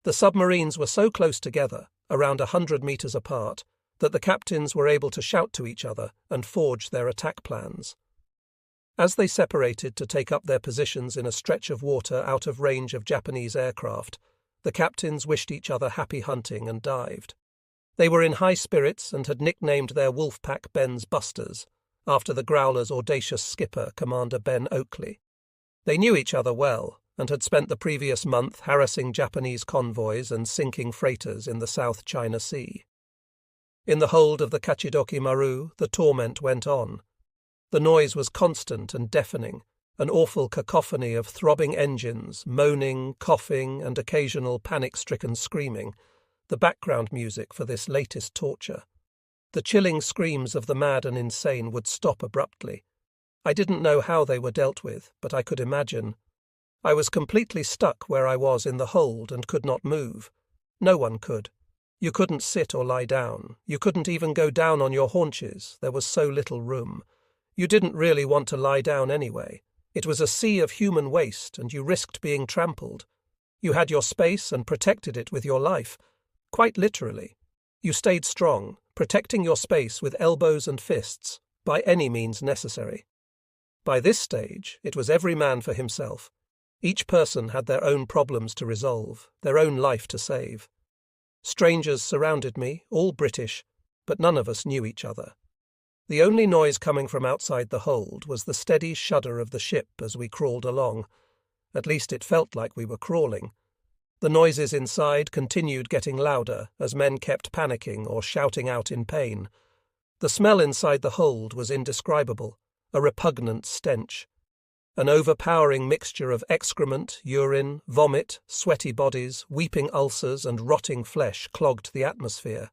S1: The submarines were so close together, around 100 meters apart, that the captains were able to shout to each other and forge their attack plans. As they separated to take up their positions in a stretch of water out of range of Japanese aircraft, the captains wished each other happy hunting and dived. They were in high spirits and had nicknamed their Wolf Pack Ben's Busters, after the Growler's audacious skipper, Commander Ben Oakley. They knew each other well and had spent the previous month harassing Japanese convoys and sinking freighters in the South China Sea. In the hold of the Kachidoki Maru, the torment went on. The noise was constant and deafening, an awful cacophony of throbbing engines, moaning, coughing, and occasional panic-stricken screaming, the background music for this latest torture. The chilling screams of the mad and insane would stop abruptly. I didn't know how they were dealt with, but I could imagine. I was completely stuck where I was in the hold and could not move. No one could. You couldn't sit or lie down. You couldn't even go down on your haunches. There was so little room. You didn't really want to lie down anyway. It was a sea of human waste, and you risked being trampled. You had your space and protected it with your life. Quite literally. You stayed strong, protecting your space with elbows and fists, by any means necessary. By this stage, it was every man for himself. Each person had their own problems to resolve, their own life to save. Strangers surrounded me, all British, but none of us knew each other. The only noise coming from outside the hold was the steady shudder of the ship as we crawled along. At least it felt like we were crawling. The noises inside continued getting louder as men kept panicking or shouting out in pain. The smell inside the hold was indescribable, a repugnant stench. An overpowering mixture of excrement, urine, vomit, sweaty bodies, weeping ulcers, and rotting flesh clogged the atmosphere.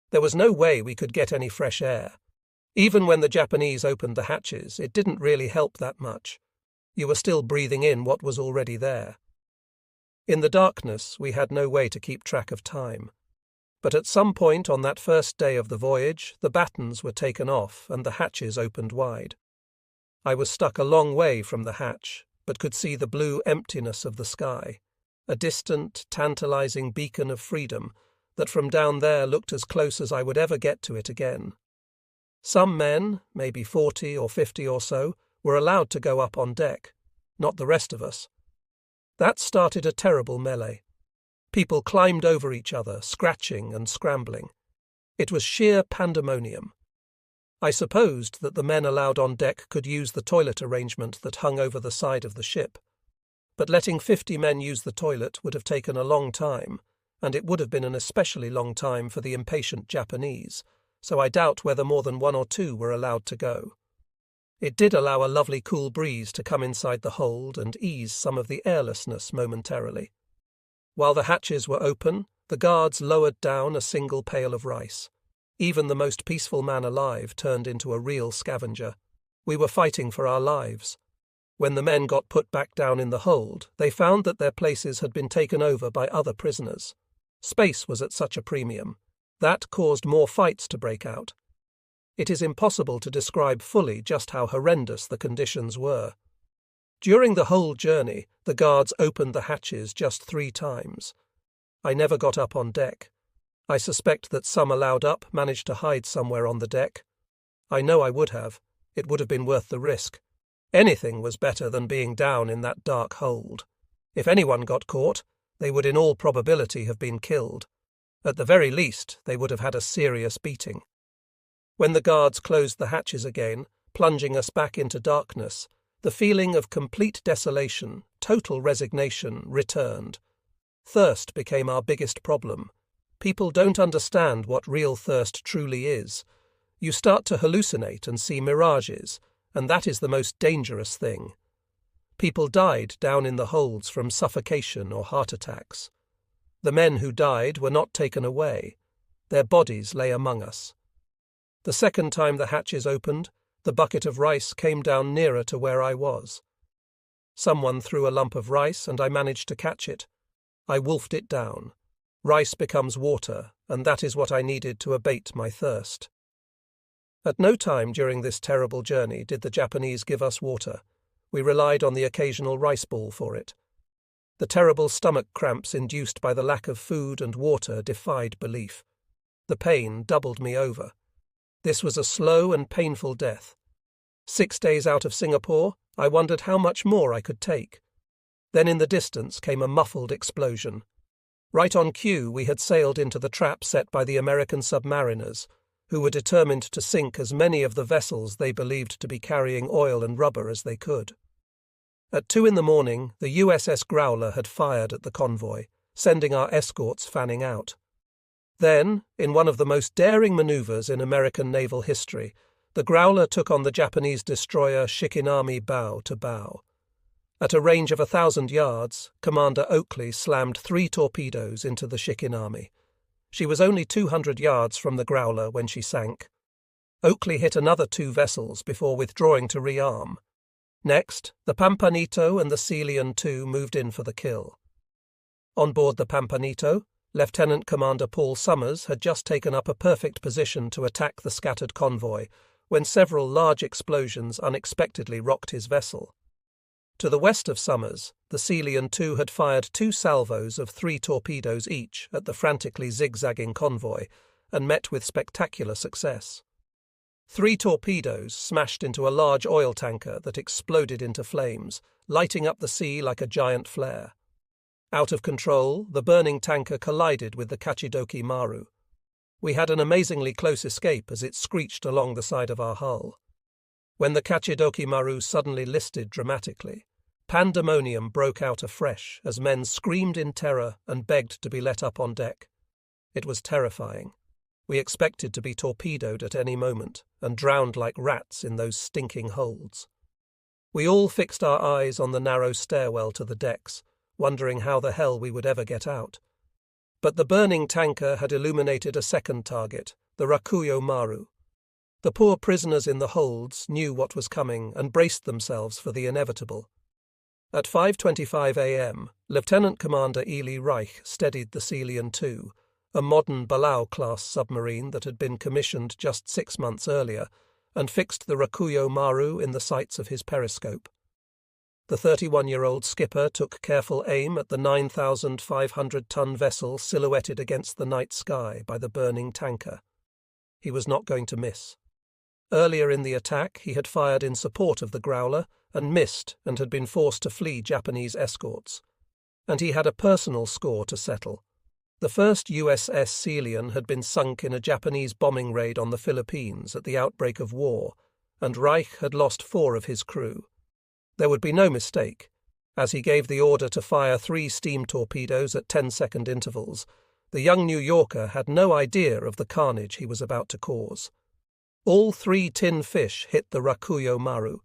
S1: There was no way we could get any fresh air. Even when the Japanese opened the hatches, it didn't really help that much. You were still breathing in what was already there. In the darkness, we had no way to keep track of time. But at some point on that first day of the voyage, the battens were taken off and the hatches opened wide. I was stuck a long way from the hatch, but could see the blue emptiness of the sky, a distant, tantalizing beacon of freedom that from down there looked as close as I would ever get to it again. Some men, maybe 40 or 50 or so, were allowed to go up on deck, not the rest of us. That started a terrible melee. People climbed over each other, scratching and scrambling. It was sheer pandemonium. I supposed that the men allowed on deck could use the toilet arrangement that hung over the side of the ship. But letting 50 men use the toilet would have taken a long time, and it would have been an especially long time for the impatient Japanese, so I doubt whether more than 1 or 2 were allowed to go. It did allow a lovely cool breeze to come inside the hold and ease some of the airlessness momentarily. While the hatches were open, the guards lowered down a single pail of rice. Even the most peaceful man alive turned into a real scavenger. We were fighting for our lives. When the men got put back down in the hold, they found that their places had been taken over by other prisoners. Space was at such a premium. That caused more fights to break out. It is impossible to describe fully just how horrendous the conditions were. During the whole journey, the guards opened the hatches just 3 times. I never got up on deck. I suspect that some allowed up managed to hide somewhere on the deck. I know I would have. It would have been worth the risk. Anything was better than being down in that dark hold. If anyone got caught, they would in all probability have been killed. At the very least, they would have had a serious beating. When the guards closed the hatches again, plunging us back into darkness, the feeling of complete desolation, total resignation, returned. Thirst became our biggest problem. People don't understand what real thirst truly is. You start to hallucinate and see mirages, and that is the most dangerous thing. People died down in the holds from suffocation or heart attacks. The men who died were not taken away. Their bodies lay among us. The second time the hatches opened, the bucket of rice came down nearer to where I was. Someone threw a lump of rice and I managed to catch it. I wolfed it down. Rice becomes water, and that is what I needed to abate my thirst. At no time during this terrible journey did the Japanese give us water. We relied on the occasional rice ball for it. The terrible stomach cramps induced by the lack of food and water defied belief. The pain doubled me over. This was a slow and painful death. 6 days out of Singapore, I wondered how much more I could take. Then in the distance came a muffled explosion. Right on cue, we had sailed into the trap set by the American submariners, who were determined to sink as many of the vessels they believed to be carrying oil and rubber as they could. At 2 a.m, the USS Growler had fired at the convoy, sending our escorts fanning out. Then, in one of the most daring maneuvers in American naval history, the Growler took on the Japanese destroyer Shikinami bow to bow. At a range of 1,000 yards, Commander Oakley slammed 3 torpedoes into the Shikinami. She was only 200 yards from the Growler when she sank. Oakley hit another 2 vessels before withdrawing to rearm. Next, the Pampanito and the Celian II moved in for the kill. On board the Pampanito, Lieutenant Commander Paul Summers had just taken up a perfect position to attack the scattered convoy when several large explosions unexpectedly rocked his vessel. To the west of Summers, the Celian II had fired 2 salvos of 3 torpedoes each at the frantically zigzagging convoy and met with spectacular success. 3 torpedoes smashed into a large oil tanker that exploded into flames, lighting up the sea like a giant flare. Out of control, the burning tanker collided with the Kachidoki Maru. We had an amazingly close escape as it screeched along the side of our hull. When the Kachidoki Maru suddenly listed dramatically, pandemonium broke out afresh as men screamed in terror and begged to be let up on deck. It was terrifying. We expected to be torpedoed at any moment and drowned like rats in those stinking holds. We all fixed our eyes on the narrow stairwell to the decks, wondering how the hell we would ever get out. But the burning tanker had illuminated a second target, the Rakuyo Maru. The poor prisoners in the holds knew what was coming and braced themselves for the inevitable. At 5:25 a.m., Lieutenant Commander Ely Reich steadied the Celian II, a modern Balau-class submarine that had been commissioned just 6 months earlier, and fixed the Rakuyo Maru in the sights of his periscope. The 31-year-old skipper took careful aim at the 9,500-ton vessel silhouetted against the night sky by the burning tanker. He was not going to miss. Earlier in the attack, he had fired in support of the Growler and missed and had been forced to flee Japanese escorts. And he had a personal score to settle. The first USS Celian had been sunk in a Japanese bombing raid on the Philippines at the outbreak of war, and Reich had lost 4 of his crew. There would be no mistake. As he gave the order to fire 3 steam torpedoes at 10-second intervals, the young New Yorker had no idea of the carnage he was about to cause. All 3 tin fish hit the Rakuyo Maru.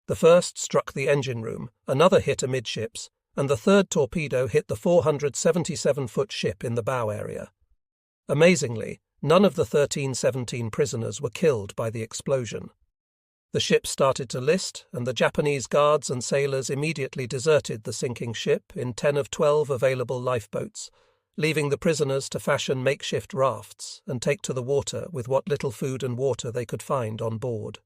S1: The first struck the engine room, another hit amidships, and the third torpedo hit the 477-foot ship in the bow area. Amazingly, none of the 1317 prisoners were killed by the explosion. The ship started to list, and the Japanese guards and sailors immediately deserted the sinking ship in 10 of 12 available lifeboats, leaving the prisoners to fashion makeshift rafts and take to the water with what little food and water they could find on board.